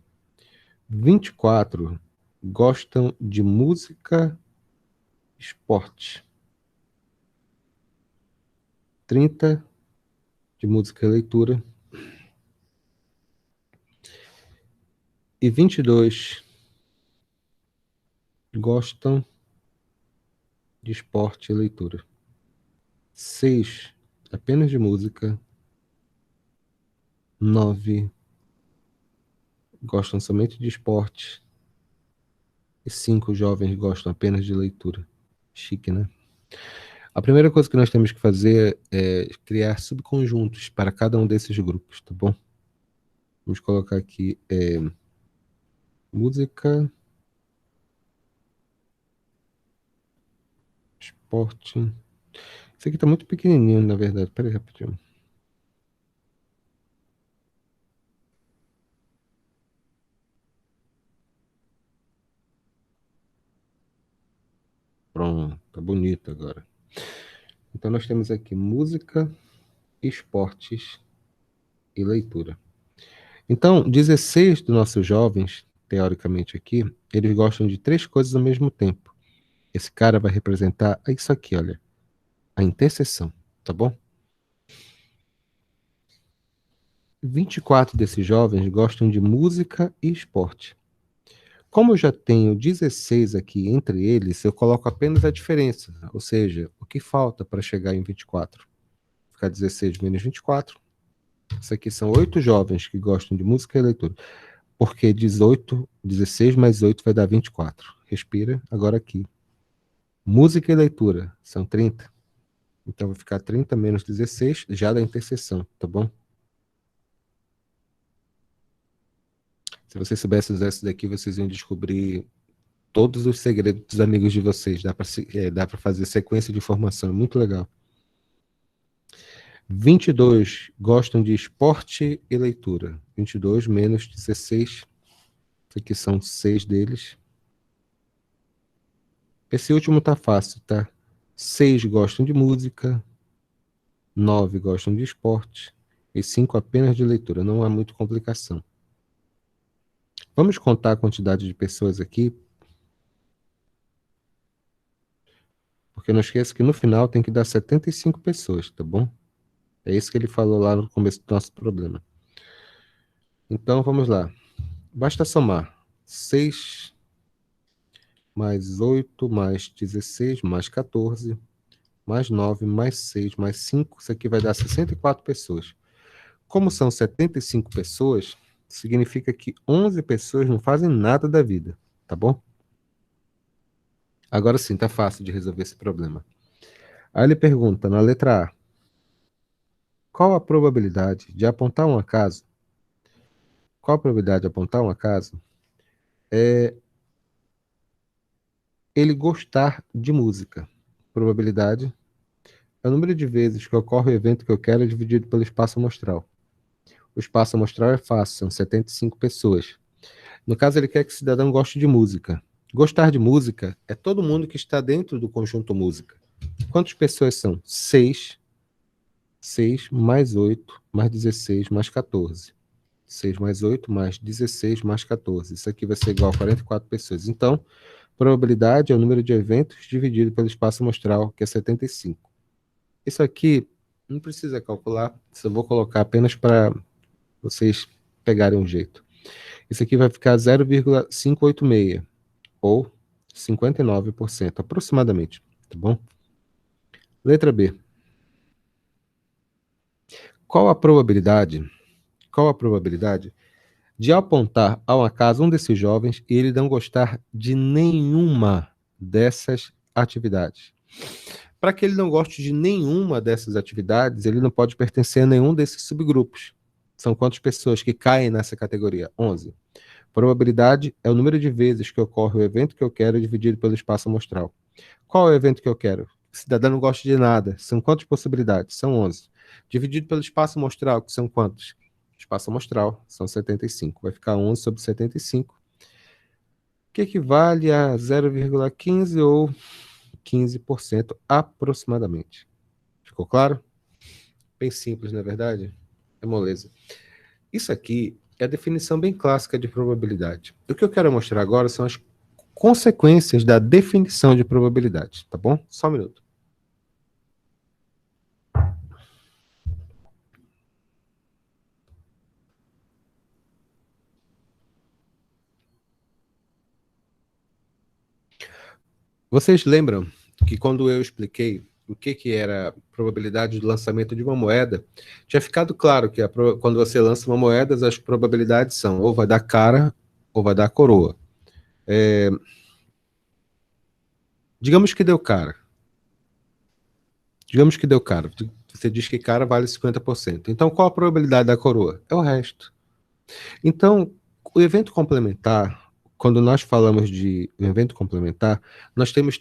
24 gostam de música, esporte. 30 de música e leitura. E 22 gostam de esporte e leitura. 6 apenas de música. 9 gostam somente de esporte. E 5 jovens gostam apenas de leitura. Chique, né? A primeira coisa que nós temos que fazer é criar subconjuntos para cada um desses grupos, tá bom? Vamos colocar aqui música, esporte. Isso aqui tá muito pequenininho, na verdade. Pera aí, rapidinho. Pronto, tá bonito agora. Então nós temos aqui música, esportes e leitura. Então, 16 dos nossos jovens, teoricamente aqui, eles gostam de 3 coisas ao mesmo tempo. Esse cara vai representar isso aqui, olha, a interseção, tá bom? 24 desses jovens gostam de música e esporte. Como eu já tenho 16 aqui entre eles, eu coloco apenas a diferença, ou seja, o que falta para chegar em 24. Ficar 16 menos 24. Isso aqui são 8 jovens que gostam de música e leitura. Porque 18, 16 mais 8 vai dar 24. Respira, agora aqui. Música e leitura são 30. Então vai ficar 30 menos 16, já da interseção, tá bom? Se vocês soubessem usar isso daqui, vocês iam descobrir todos os segredos dos amigos de vocês. Dá para fazer sequência de informação, é muito legal. 22 gostam de esporte e leitura. 22 menos 16. Isso aqui são 6 deles. Esse último tá fácil, tá? 6 gostam de música, 9 gostam de esporte e 5 apenas de leitura. Não há muita complicação. Vamos contar a quantidade de pessoas aqui. Porque não esqueça que no final tem que dar 75 pessoas, tá bom? É isso que ele falou lá no começo do nosso problema. Então vamos lá. Basta somar 6 mais 8 mais 16 mais 14 mais 9 mais 6 mais 5. Isso aqui vai dar 64 pessoas. Como são 75 pessoas, significa que 11 pessoas não fazem nada da vida, tá bom? Agora sim, tá fácil de resolver esse problema. Aí ele pergunta, na letra A, qual a probabilidade de apontar um acaso? Qual a probabilidade de apontar um acaso? É ele gostar de música. Probabilidade é o número de vezes que ocorre o evento que eu quero dividido pelo espaço amostral. O espaço amostral é fácil, são 75 pessoas. No caso, ele quer que o cidadão goste de música. Gostar de música é todo mundo que está dentro do conjunto música. Quantas pessoas são? 6. 6 mais 8 mais 16 mais 14. 6 mais 8 mais 16 mais 14. Isso aqui vai ser igual a 44 pessoas. Então, probabilidade é o número de eventos dividido pelo espaço amostral, que é 75. Isso aqui não precisa calcular, só vou colocar apenas para vocês pegarem um jeito. Isso aqui vai ficar 0,586, ou 59%, aproximadamente, tá bom? Letra B. Qual a probabilidade? Qual a probabilidade de apontar ao acaso um desses jovens e ele não gostar de nenhuma dessas atividades? Para que ele não goste de nenhuma dessas atividades, ele não pode pertencer a nenhum desses subgrupos. São quantas pessoas que caem nessa categoria? 11. Probabilidade é o número de vezes que ocorre o evento que eu quero dividido pelo espaço amostral. Qual é o evento que eu quero? O cidadão não gosta de nada. São quantas possibilidades? São 11. Dividido pelo espaço amostral, que são quantos? Espaço amostral, são 75. Vai ficar 11 sobre 75, que equivale a 0,15 ou 15% aproximadamente. Ficou claro? Bem simples, não é verdade? É moleza. Isso aqui é a definição bem clássica de probabilidade. O que eu quero mostrar agora são as consequências da definição de probabilidade, tá bom? Só um minuto. Vocês lembram que quando eu expliquei o que era a probabilidade de lançamento de uma moeda, tinha ficado claro que quando você lança uma moeda, as probabilidades são ou vai dar cara ou vai dar coroa. Digamos que deu cara. Digamos que deu cara. Você diz que cara vale 50%. Então, qual a probabilidade da coroa? É o resto. Então, o evento complementar, quando nós falamos de evento complementar, nós temos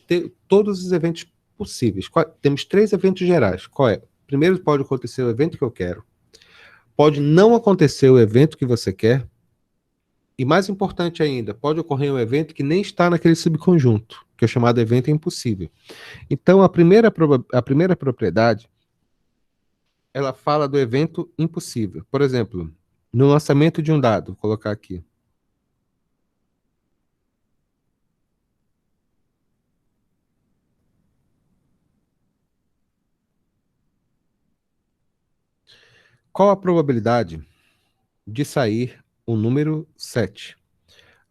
todos os eventos possíveis. Temos 3 eventos gerais. Qual é? Primeiro, pode acontecer o evento que eu quero. Pode não acontecer o evento que você quer. E mais importante ainda, pode ocorrer um evento que nem está naquele subconjunto, que é chamado evento impossível. Então, a primeira propriedade, ela fala do evento impossível. Por exemplo, no lançamento de um dado, vou colocar aqui. Qual a probabilidade de sair o número 7.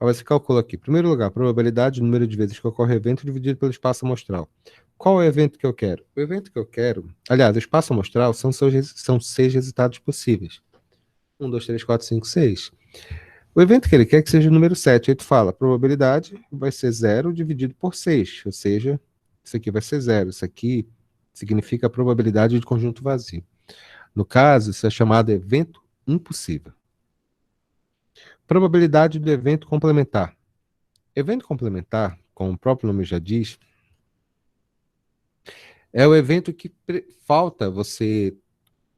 Aí você calcula aqui. Em primeiro lugar, probabilidade, número de vezes que ocorre o evento dividido pelo espaço amostral. Qual é o evento que eu quero? O evento que eu quero... Aliás, o espaço amostral são 6 resultados possíveis. 1, 2, 3, 4, 5, 6. O evento que ele quer é que seja o número 7. Aí tu fala, a probabilidade vai ser 0 dividido por 6. Ou seja, isso aqui vai ser 0. Isso aqui significa a probabilidade de conjunto vazio. No caso, isso é chamado evento impossível. Probabilidade do evento complementar. Evento complementar, como o próprio nome já diz, é o evento que falta você...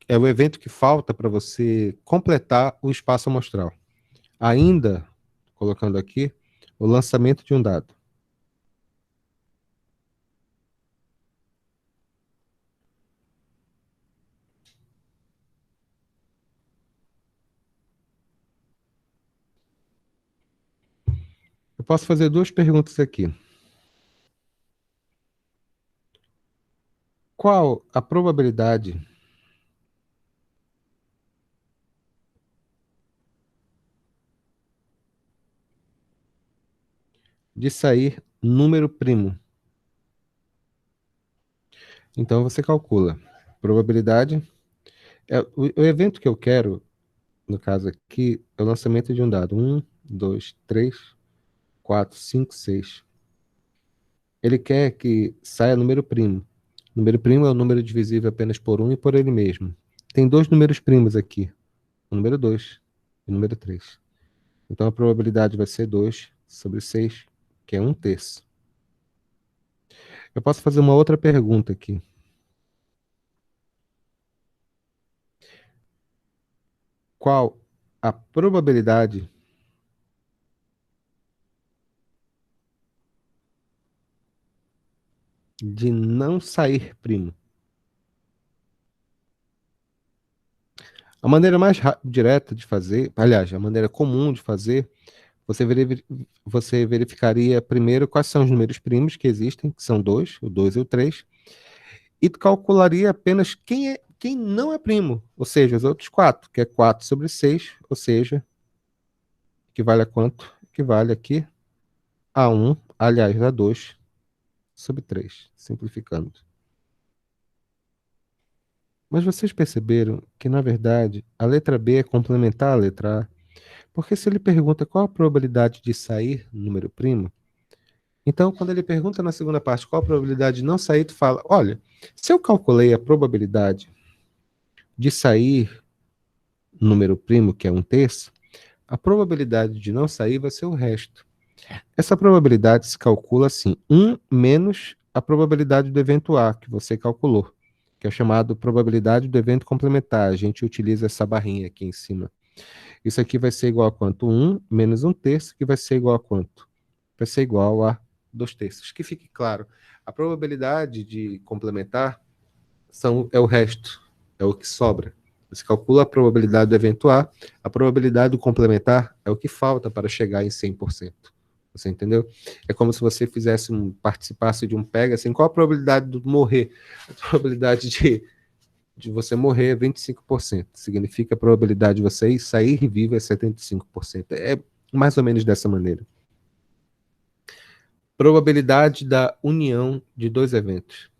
É o evento que falta para você completar o espaço amostral. Ainda, colocando aqui, o lançamento de um dado. Eu posso fazer duas perguntas aqui. Qual a probabilidade de sair número primo? Então você calcula. Probabilidade. O evento que eu quero, no caso aqui, é o lançamento de um dado. 1, 2, 3, 4, 5, 6. Ele quer que saia número primo. Número primo é o número divisível apenas por 1 e por ele mesmo. Tem dois números primos aqui. O número 2 e o número 3. Então a probabilidade vai ser 2 sobre 6, que é 1/3. Eu posso fazer uma outra pergunta aqui. Qual a probabilidade de não sair primo? A maneira mais direta de fazer, aliás, a maneira comum de fazer, você verificaria primeiro quais são os números primos que existem, que são dois, o 2 e o 3, e tu calcularia apenas quem não é primo, ou seja, os outros quatro, que é 4 sobre 6, ou seja, equivale a quanto? Equivale aqui a 1, aliás, a 2 sobre 3, simplificando. Mas vocês perceberam que, na verdade, a letra B é complementar a letra A? Porque se ele pergunta qual a probabilidade de sair número primo, então quando ele pergunta na segunda parte qual a probabilidade de não sair, tu fala, olha, se eu calculei a probabilidade de sair número primo, que é 1/3, a probabilidade de não sair vai ser o resto. Essa probabilidade se calcula assim, 1 menos a probabilidade do evento A, que você calculou, que é chamado probabilidade do evento complementar. A gente utiliza essa barrinha aqui em cima. Isso aqui vai ser igual a quanto? 1 menos 1/3, que vai ser igual a quanto? Vai ser igual a 2/3. Que fique claro, a probabilidade de complementar é o resto, é o que sobra. Você calcula a probabilidade do evento a probabilidade do complementar é o que falta para chegar em 100%. Você entendeu? É como se você participasse de um pega, assim, qual a probabilidade de morrer? A probabilidade de você morrer é 25%. Significa a probabilidade de você sair vivo é 75%. É mais ou menos dessa maneira. Probabilidade da união de dois eventos.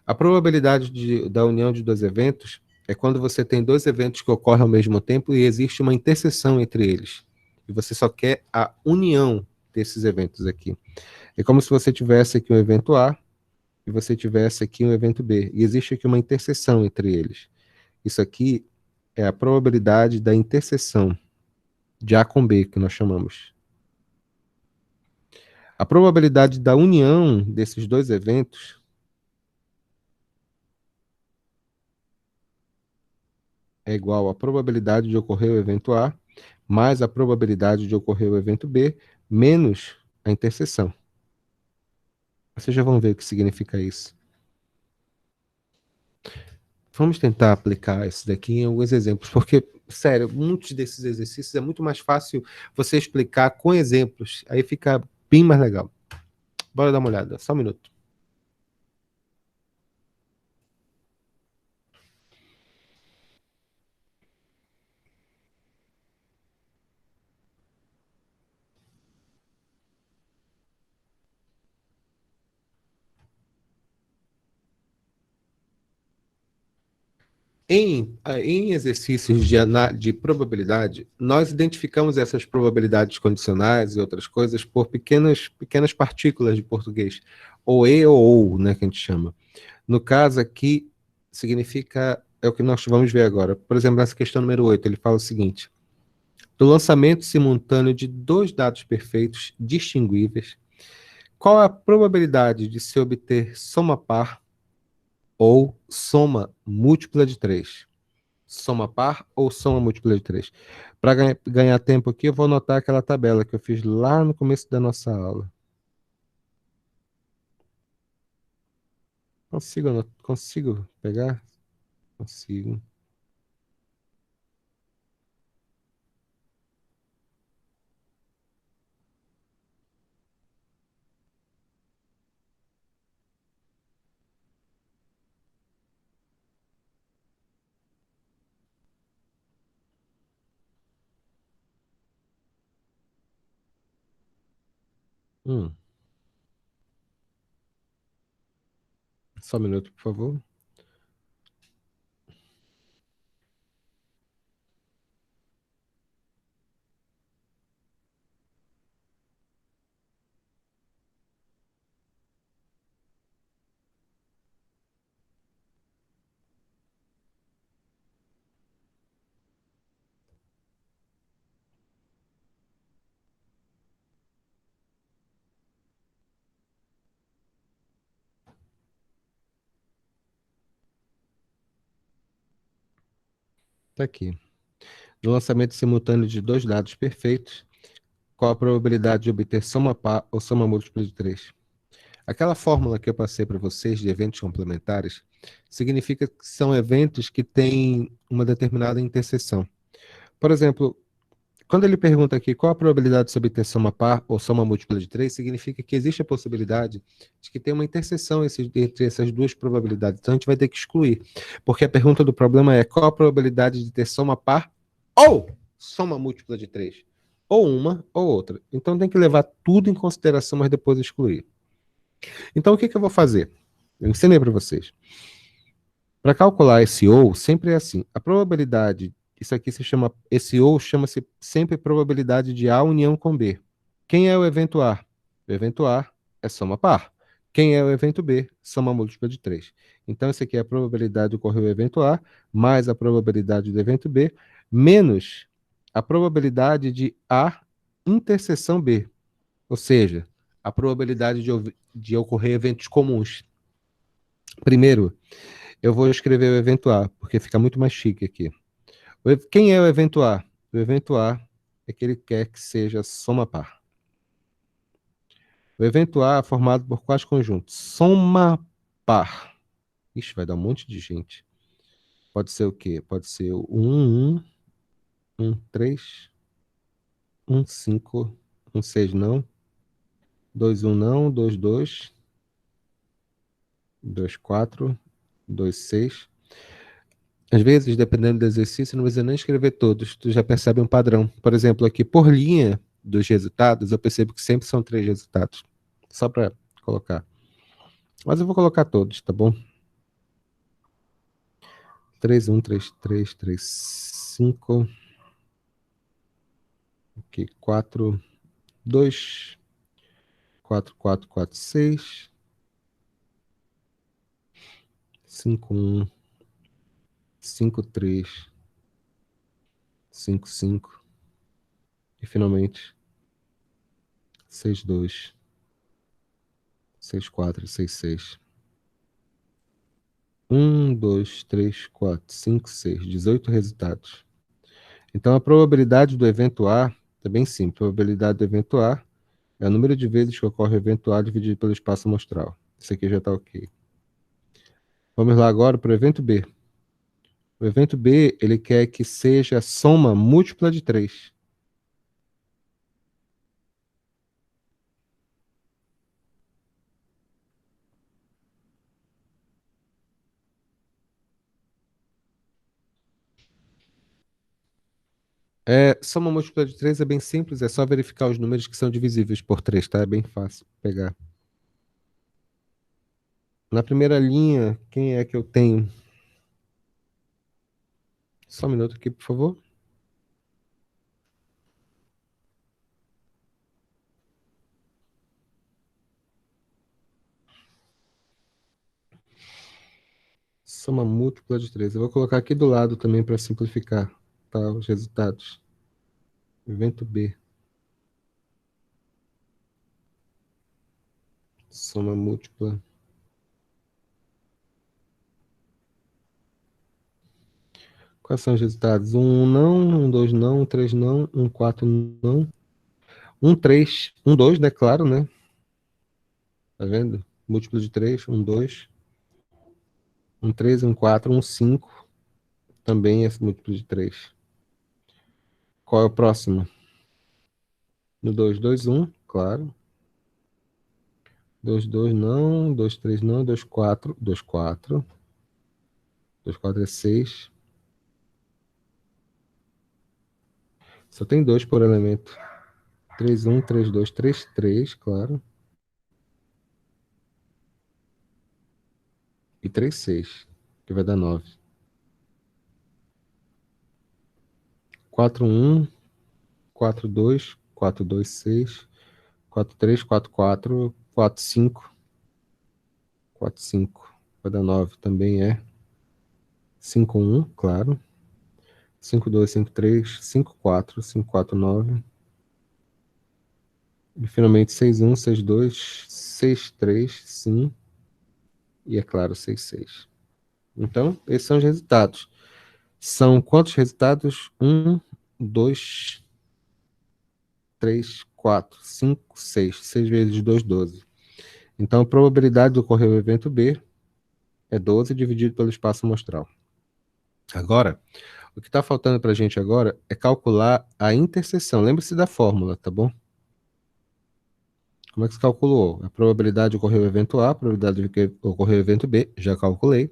A probabilidade da união de dois eventos é quando você tem dois eventos que ocorrem ao mesmo tempo e existe uma interseção entre eles. E você só quer a união desses eventos aqui. É como se você tivesse aqui um evento A e você tivesse aqui um evento B. E existe aqui uma interseção entre eles. Isso aqui é a probabilidade da interseção de A com B, que nós chamamos. A probabilidade da união desses dois eventos é igual à probabilidade de ocorrer o evento A mais a probabilidade de ocorrer o evento B menos a interseção. Vocês já vão ver o que significa isso. Vamos tentar aplicar isso daqui em alguns exemplos, porque, sério, muitos desses exercícios é muito mais fácil você explicar com exemplos, aí fica bem mais legal. Bora dar uma olhada, só um minuto. Em exercícios de probabilidade, nós identificamos essas probabilidades condicionais e outras coisas por pequenas partículas de português, ou, né, que a gente chama. No caso aqui, significa, é o que nós vamos ver agora. Por exemplo, nessa questão número 8, ele fala o seguinte: do lançamento simultâneo de dois dados perfeitos distinguíveis, qual a probabilidade de se obter soma par ou soma múltipla de 3? Soma par ou soma múltipla de 3? Para ganhar tempo aqui, eu vou anotar aquela tabela que eu fiz lá no começo da nossa aula. Consigo pegar? Consigo. Hum, só um minuto, por favor. Tá aqui. No lançamento simultâneo de dois dados perfeitos, qual a probabilidade de obter soma par ou soma múltipla de 3? Aquela fórmula que eu passei para vocês de eventos complementares significa que são eventos que têm uma determinada interseção. Por exemplo, quando ele pergunta aqui qual a probabilidade de se obter soma par ou soma múltipla de 3, significa que existe a possibilidade de que tenha uma interseção entre essas duas probabilidades. Então a gente vai ter que excluir, porque a pergunta do problema é qual a probabilidade de ter soma par ou soma múltipla de 3? Ou uma ou outra. Então tem que levar tudo em consideração, mas depois excluir. Então o que eu vou fazer? Eu ensinei para vocês. Para calcular esse ou, sempre é assim. A probabilidade, isso aqui se chama, esse ou chama-se sempre probabilidade de A união com B. Quem é o evento A? O evento A é soma par. Quem é o evento B? Soma múltipla de 3. Então, esse aqui é a probabilidade de ocorrer o evento A, mais a probabilidade do evento B, menos a probabilidade de A interseção B. Ou seja, a probabilidade de ocorrer eventos comuns. Primeiro, eu vou escrever o evento A, porque fica muito mais chique aqui. Quem é o evento A? O evento A é que ele quer que seja soma par. O evento A é formado por quais conjuntos? Soma par. Ixi, vai dar um monte de gente. Pode ser o quê? Pode ser o 1, 1, 3, 1, 5, 1, 6 não, 2, 1 não, 2, 2, 2, 4, 2, 6. Às vezes, dependendo do exercício, não precisa nem escrever todos, tu já percebe um padrão. Por exemplo, aqui por linha dos resultados, eu percebo que sempre são 3 resultados. Só para colocar. Mas eu vou colocar todos, tá bom? 3, 1, 3, 3, 3, 5. Aqui, 4, 2, 4, 4, 4, 6. 5, 1, 5, 3, 5, 5. E finalmente, 6, 2, 6, 4, 6, 6. 1, 2, 3, 4, 5, 6. 18 resultados. Então, a probabilidade do evento A é bem simples. A probabilidade do evento A é o número de vezes que ocorre o evento A dividido pelo espaço amostral. Isso aqui já está ok. Vamos lá agora para o evento B. O evento B, ele quer que seja soma múltipla de 3. Soma múltipla de 3 é bem simples, é só verificar os números que são divisíveis por 3, tá? É bem fácil pegar. Na primeira linha, quem é que eu tenho? Só um minuto aqui, por favor. Soma múltipla de 3. Eu vou colocar aqui do lado também para simplificar, tá? Os resultados. Evento B. Soma múltipla. Quais são os resultados? Um não, um 2 não, um 3 não, um 4 não. Um 3, um 2, né? Claro, né? Tá vendo? Múltiplo de 3, um 2. Um 3, um 4, um 5. Também é múltiplo de 3. Qual é o próximo? No 2, 2, 1, claro. 2, 2 não, 2, 3 não, 2, 4, 2, 4. 2, 4 é 6. Só tem 2 por elemento. 3, 1, 3, 2, 3, 3, claro. E 3, 6, que vai dar 9. 4, 1, 4, 2, 4, 2, 6. 4, 3, 4, 4, 4, 5. 4, 5. Vai dar 9 também é. 5, 1, claro. 5, 2, 5, 3. 5, 4, 5, 4, 9. E finalmente 6, 1, 6, 2, 6, 3, sim. E é claro, 6, 6. Então, esses são os resultados. São quantos resultados? 1, 2, 3, 4, 5, 6. 6 vezes 2, 12. Então, a probabilidade de ocorrer o evento B é 12 dividido pelo espaço amostral. Agora, o que está faltando para a gente agora é calcular a interseção. Lembre-se da fórmula, tá bom? Como é que se calculou? A probabilidade de ocorrer o evento A, a probabilidade de ocorrer o evento B, já calculei.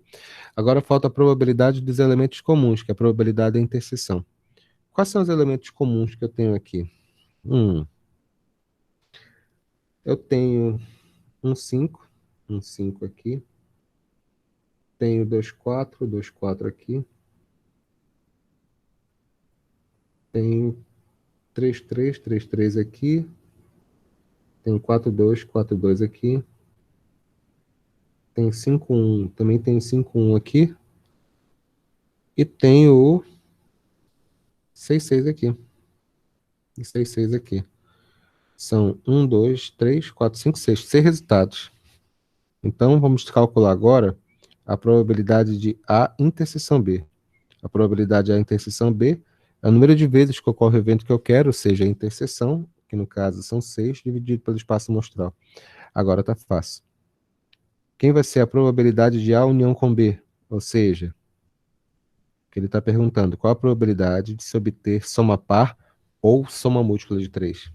Agora falta a probabilidade dos elementos comuns, que é a probabilidade da interseção. Quais são os elementos comuns que eu tenho aqui? Eu tenho um 5 aqui. Tenho 2, 4, 2, 4 aqui. Tenho 3, 3, 3, 3 aqui. Tenho 4, 2, 4, 2 aqui. Tenho 5, 1. Também tenho 5, 1 aqui. E tenho o 6, 6 aqui. E 6, 6 aqui. São 1, 2, 3, 4, 5, 6. 6 resultados. Então, vamos calcular agora a probabilidade de A interseção B. A probabilidade de A interseção B é o número de vezes que ocorre o evento que eu quero, ou seja, a interseção, que no caso são 6, dividido pelo espaço amostral. Agora está fácil. Quem vai ser a probabilidade de A união com B? Ou seja, que ele está perguntando qual a probabilidade de se obter soma par ou soma múltipla de 3.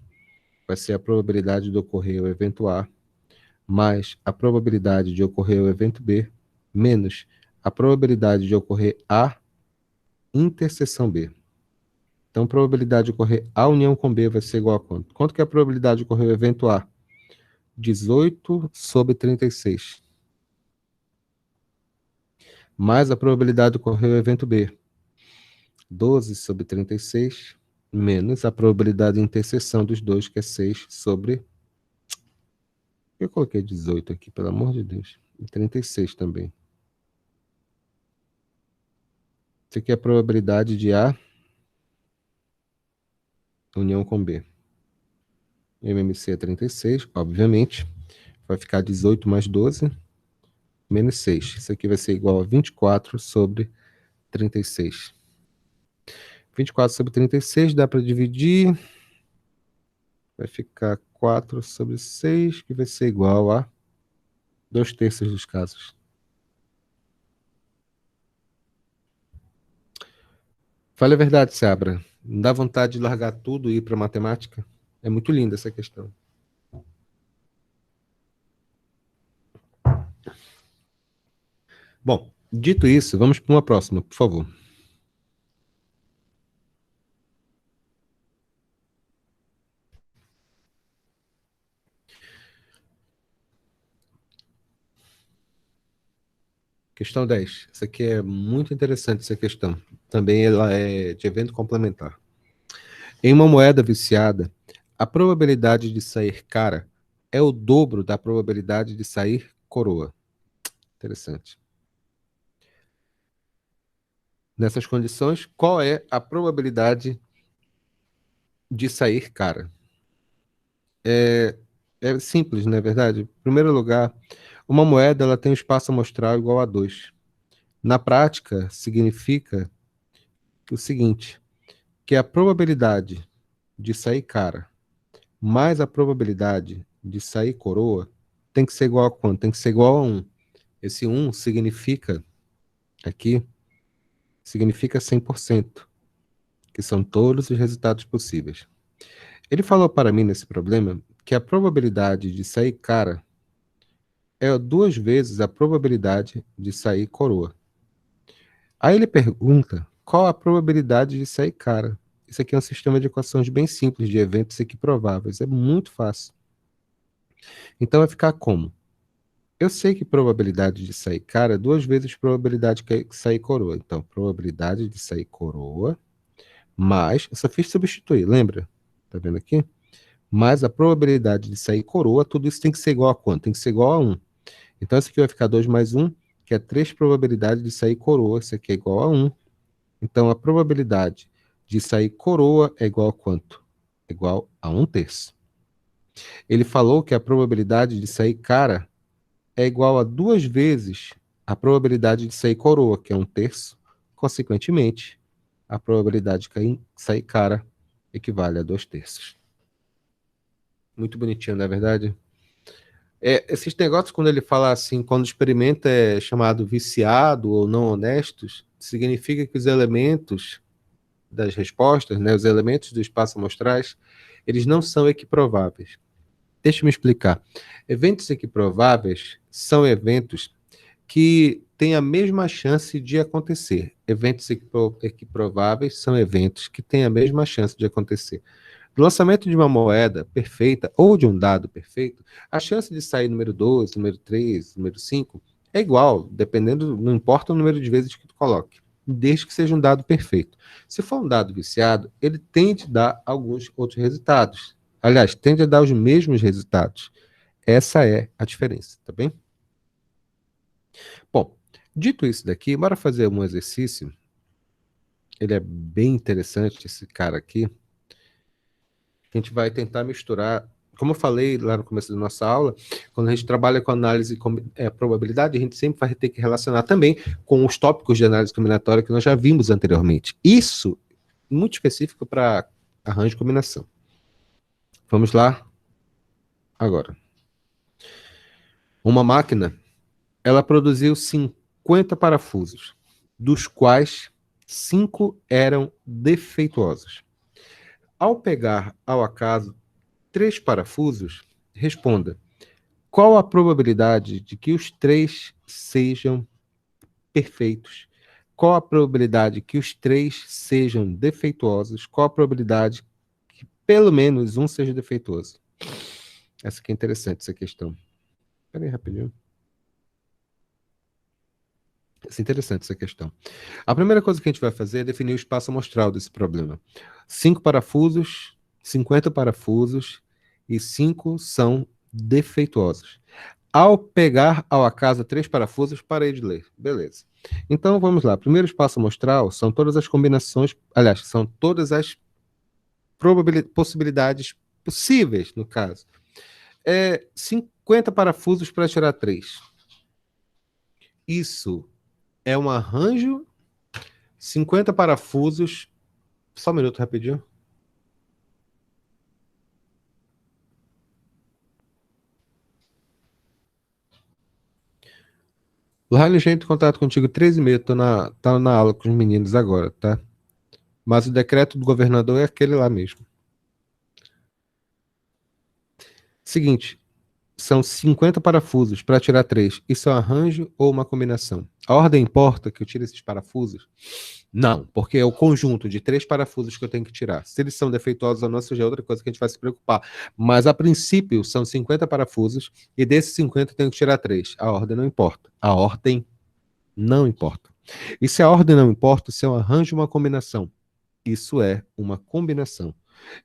Vai ser a probabilidade de ocorrer o evento A mais a probabilidade de ocorrer o evento B menos a probabilidade de ocorrer A interseção B. Então, a probabilidade de ocorrer A união com B vai ser igual a quanto? Quanto que é a probabilidade de ocorrer o evento A? 18 sobre 36. Mais a probabilidade de ocorrer o evento B. 12 sobre 36, menos a probabilidade de interseção dos dois, que é 6 sobre... Eu coloquei 18 aqui, pelo amor de Deus. E 36 também. Isso aqui é a probabilidade de A união com B. MMC é 36, obviamente. Vai ficar 18 mais 12, menos 6. Isso aqui vai ser igual a 24 sobre 36. 24 sobre 36 dá para dividir. Vai ficar 4 sobre 6, que vai ser igual a 2/3 dos casos. Fale a verdade, Seabra. Não dá vontade de largar tudo e ir para matemática? É muito linda essa questão. Bom, dito isso, vamos para uma próxima, por favor. Questão 10. Essa aqui é muito interessante, essa questão. Também ela é de evento complementar. Em uma moeda viciada, a probabilidade de sair cara é o dobro da probabilidade de sair coroa. Interessante. Nessas condições, qual é a probabilidade de sair cara? É simples, não é verdade? Em primeiro lugar, uma moeda ela tem um espaço amostral igual a 2. Na prática, significa o seguinte, que a probabilidade de sair cara mais a probabilidade de sair coroa tem que ser igual a quanto? Tem que ser igual a 1. Esse 1 significa, aqui, significa 100%, que são todos os resultados possíveis. Ele falou para mim nesse problema que a probabilidade de sair cara é 2 vezes a probabilidade de sair coroa. Aí ele pergunta qual a probabilidade de sair cara. Isso aqui é um sistema de equações bem simples de eventos equiprováveis. É muito fácil. Então vai ficar como? Eu sei que probabilidade de sair cara é 2 vezes probabilidade de sair coroa. Então, probabilidade de sair coroa mais, eu só fiz substituir, lembra? Tá vendo aqui? Mais a probabilidade de sair coroa, tudo isso tem que ser igual a quanto? Tem que ser igual a 1. Então, isso aqui vai ficar 2 mais 1, que é 3 probabilidades de sair coroa. Isso aqui é igual a 1. Então, a probabilidade de sair coroa é igual a quanto? É igual a 1/3. Ele falou que a probabilidade de sair cara é igual a 2 vezes a probabilidade de sair coroa, que é 1/3. Consequentemente, a probabilidade de sair cara equivale a 2/3. Muito bonitinho, não é verdade? Esses negócios, quando ele fala assim, quando o experimento é chamado viciado ou não honestos, significa que os elementos das respostas, né, os elementos do espaço amostrais, eles não são equiprováveis. Deixa eu me explicar. Eventos equiprováveis são eventos que têm a mesma chance de acontecer. Eventos equiprováveis são eventos que têm a mesma chance de acontecer. No lançamento de uma moeda perfeita ou de um dado perfeito, a chance de sair número 2, número 3, número 5 é igual, dependendo, não importa o número de vezes que tu coloque, desde que seja um dado perfeito. Se for um dado viciado, ele tende a dar alguns outros resultados. Aliás, tende a dar os mesmos resultados. Essa é a diferença, tá bem? Bom, dito isso daqui, bora fazer um exercício. Ele é bem interessante, esse cara aqui. A gente vai tentar misturar, como eu falei lá no começo da nossa aula, quando a gente trabalha com análise probabilidade, a gente sempre vai ter que relacionar também com os tópicos de análise combinatória que nós já vimos anteriormente. Isso, muito específico para arranjo de combinação. Vamos lá agora. Uma máquina, ela produziu 50 parafusos, dos quais 5 eram defeituosos. Ao pegar ao acaso 3 parafusos, responda: qual a probabilidade de que os 3 sejam perfeitos? Qual a probabilidade que os 3 sejam defeituosos? Qual a probabilidade que pelo menos um seja defeituoso? Essa aqui é interessante, essa questão. Espera aí rapidinho. Essa é interessante essa questão. A primeira coisa que a gente vai fazer é definir o espaço amostral desse problema. 5 parafusos, 50 parafusos e 5 são defeituosos. Ao pegar ao acaso 3 parafusos, parei de ler. Beleza. Então vamos lá. Primeiro espaço amostral são todas as combinações, aliás, são todas as possibilidades possíveis, no caso. 50 parafusos para tirar 3. Isso é um arranjo, 50 parafusos. Só um minuto rapidinho. Lohane, gente, em contato contigo 13h30, tá na aula com os meninos agora, tá? Mas o decreto do governador é aquele lá mesmo. Seguinte, são 50 parafusos para tirar 3. Isso é um arranjo ou uma combinação? A ordem importa que eu tire esses parafusos? Não, porque é o conjunto de 3 parafusos que eu tenho que tirar. Se eles são defeituosos ou não, isso já é outra coisa que a gente vai se preocupar. Mas, a princípio, são 50 parafusos e desses 50 eu tenho que tirar 3. A ordem não importa. A ordem não importa. E se a ordem não importa, se eu arranjo uma combinação, isso é uma combinação.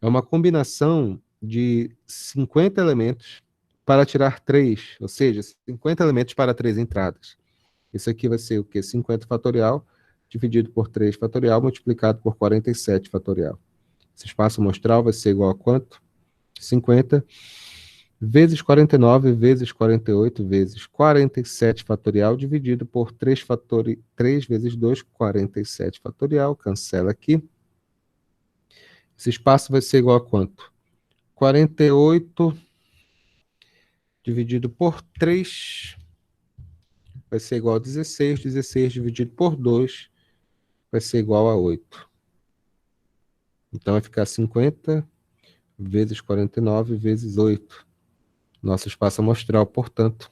É uma combinação de 50 elementos para tirar 3, ou seja, 50 elementos para 3 entradas. Isso aqui vai ser o quê? 50 fatorial dividido por 3 fatorial multiplicado por 47 fatorial. Esse espaço amostral vai ser igual a quanto? 50 vezes 49 vezes 48 vezes 47 fatorial dividido por 3 vezes 2, 47 fatorial. Cancela aqui. Esse espaço vai ser igual a quanto? 48 dividido por 3 vai ser igual a 16. 16 dividido por 2 vai ser igual a 8. Então vai ficar 50 vezes 49 vezes 8. Nosso espaço amostral, portanto,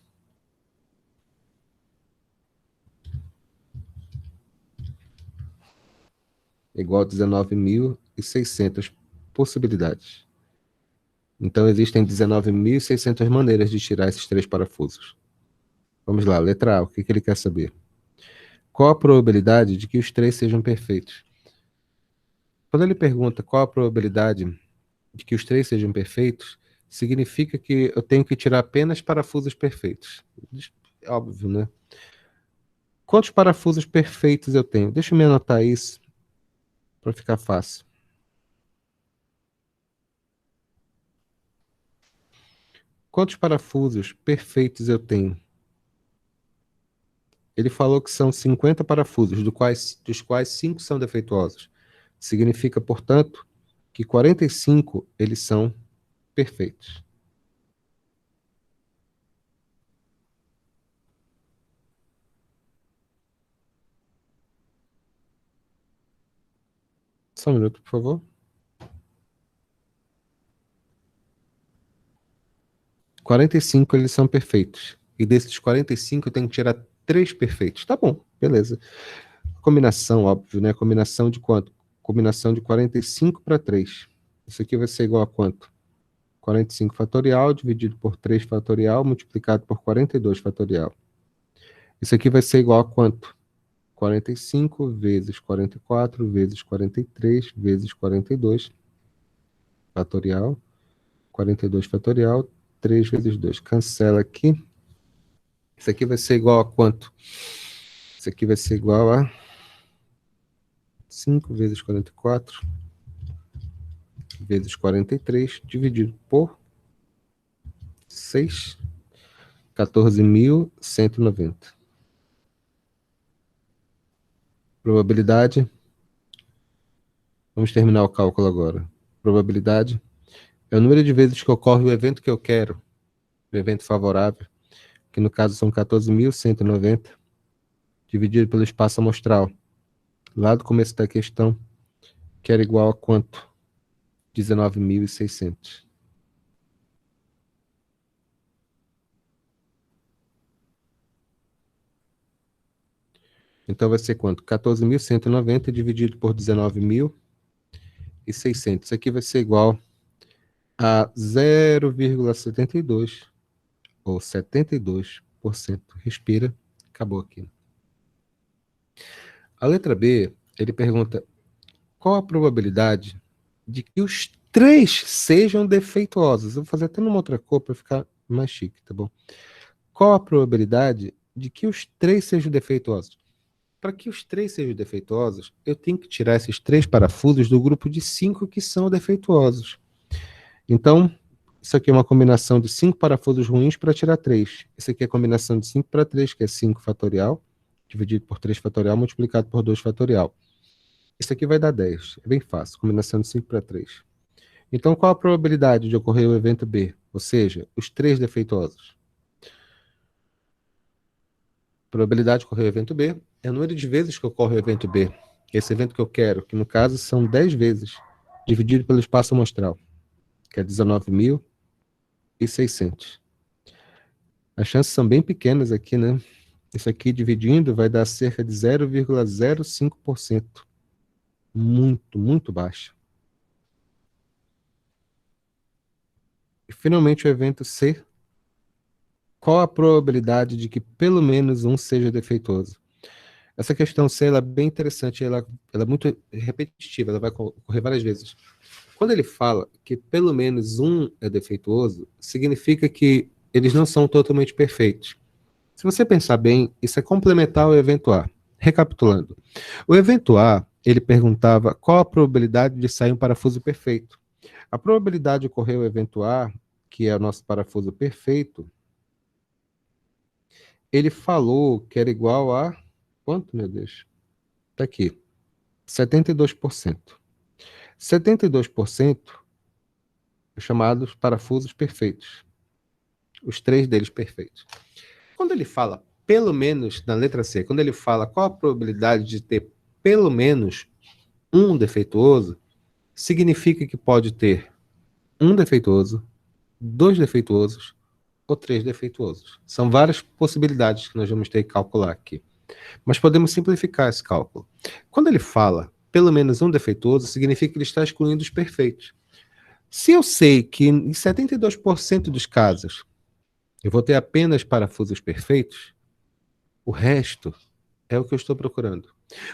é igual a 19.600 possibilidades. Então existem 19.600 maneiras de tirar esses 3 parafusos. Vamos lá, letra A, o que ele quer saber? Qual a probabilidade de que os 3 sejam perfeitos? Quando ele pergunta qual a probabilidade de que os 3 sejam perfeitos, significa que eu tenho que tirar apenas parafusos perfeitos. Óbvio, né? Quantos parafusos perfeitos eu tenho? Deixa eu me anotar isso para ficar fácil. Quantos parafusos perfeitos eu tenho? Ele falou que são 50 parafusos, dos quais 5 são defeituosos. Significa, portanto, que 45 eles são perfeitos. Só um minuto, por favor. 45 eles são perfeitos. E desses 45 eu tenho que tirar 3 perfeitos. Tá bom, beleza. Combinação, óbvio, né? Combinação de quanto? Combinação de 45 para 3. Isso aqui vai ser igual a quanto? 45 fatorial dividido por 3 fatorial multiplicado por 42 fatorial. Isso aqui vai ser igual a quanto? 45 vezes 44 vezes 43 vezes 42 fatorial. 42 fatorial, 3 vezes 2. Cancela aqui. Isso aqui vai ser igual a quanto? Isso aqui vai ser igual a 5 vezes 44 vezes 43 dividido por 6, 14.190. Probabilidade. Vamos terminar o cálculo agora. Probabilidade é o número de vezes que ocorre o evento que eu quero, o evento favorável, que no caso são 14.190, dividido pelo espaço amostral, lá do começo da questão, que era igual a quanto? 19.600. Então vai ser quanto? 14.190 dividido por 19.600. Isso aqui vai ser igual a 0,72 ou 72%. Respira. Acabou aqui. A letra B, ele pergunta qual a probabilidade de que os 3 sejam defeituosos. Eu vou fazer até numa outra cor para ficar mais chique, tá bom? Qual a probabilidade de que os 3 sejam defeituosos? Para que os 3 sejam defeituosos, eu tenho que tirar esses 3 parafusos do grupo de 5 que são defeituosos. Então, isso aqui é uma combinação de 5 parafusos ruins para tirar 3. Isso aqui é a combinação de 5 para 3, que é 5 fatorial, dividido por 3 fatorial, multiplicado por 2 fatorial. Isso aqui vai dar 10. É bem fácil, combinação de 5 para 3. Então, qual a probabilidade de ocorrer o evento B? Ou seja, os 3 defeituosos. Probabilidade de ocorrer o evento B é o número de vezes que ocorre o evento B. Esse evento que eu quero, que no caso são 10 vezes, dividido pelo espaço amostral, que é 19.600. As chances são bem pequenas aqui, né? Isso aqui dividindo vai dar cerca de 0,05%. Muito, muito baixo. E finalmente o evento C. Qual a probabilidade de que pelo menos um seja defeituoso? Essa questão C ela é bem interessante, ela é muito repetitiva, ela vai ocorrer várias vezes. Quando ele fala que pelo menos um é defeituoso, significa que eles não são totalmente perfeitos. Se você pensar bem, isso é complementar ao evento A. Recapitulando, o evento A, ele perguntava qual a probabilidade de sair um parafuso perfeito. A probabilidade de ocorrer o evento A, que é o nosso parafuso perfeito, ele falou que era igual a... Quanto, meu Deus? Está aqui. 72%. 72% os chamados parafusos perfeitos. Os 3 deles perfeitos. Quando ele fala pelo menos, na letra C, quando ele fala qual a probabilidade de ter pelo menos um defeituoso, significa que pode ter um defeituoso, 2 defeituosos ou 3 defeituosos. São várias possibilidades que nós vamos ter que calcular aqui. Mas podemos simplificar esse cálculo. Quando ele fala pelo menos um defeituoso, significa que ele está excluindo os perfeitos. Se eu sei que em 72% dos casos eu vou ter apenas parafusos perfeitos, o resto é o que eu estou procurando.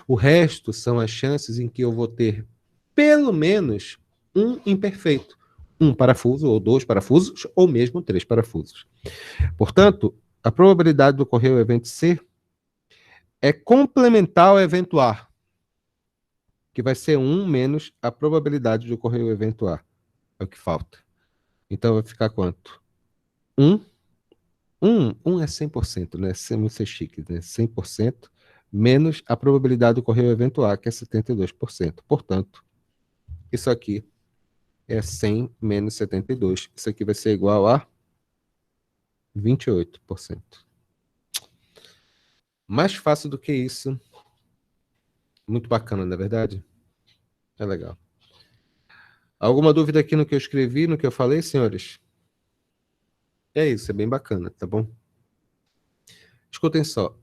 O resto são as chances em que eu vou ter pelo menos um imperfeito. Um parafuso, ou 2 parafusos, ou mesmo 3 parafusos. Portanto, a probabilidade de ocorrer o evento C é complementar ao evento A, que vai ser 1 menos a probabilidade de ocorrer o evento A. É o que falta. Então vai ficar quanto? 1. 1 é 100%, né? Vamos ser chique, né? 100% menos a probabilidade de ocorrer o evento A, que é 72%. Portanto, isso aqui é 100 menos 72. Isso aqui vai ser igual a 28%. Mais fácil do que isso. Muito bacana, não é verdade? É legal. Alguma dúvida aqui no que eu escrevi, no que eu falei, senhores? É isso, é bem bacana, tá bom? Escutem só.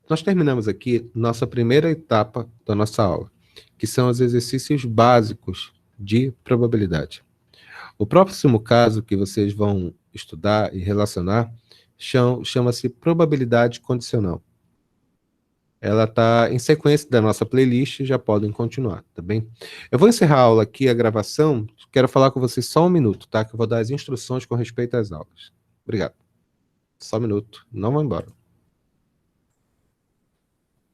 Nós terminamos aqui nossa primeira etapa da nossa aula, que são os exercícios básicos de probabilidade. O próximo caso que vocês vão estudar e relacionar chama-se probabilidade condicional. Ela está em sequência da nossa playlist, já podem continuar, tá bem? Eu vou encerrar a aula aqui, a gravação, quero falar com vocês só 1 minuto, tá? Que eu vou dar as instruções com respeito às aulas. Obrigado. Só 1 minuto, não vão embora.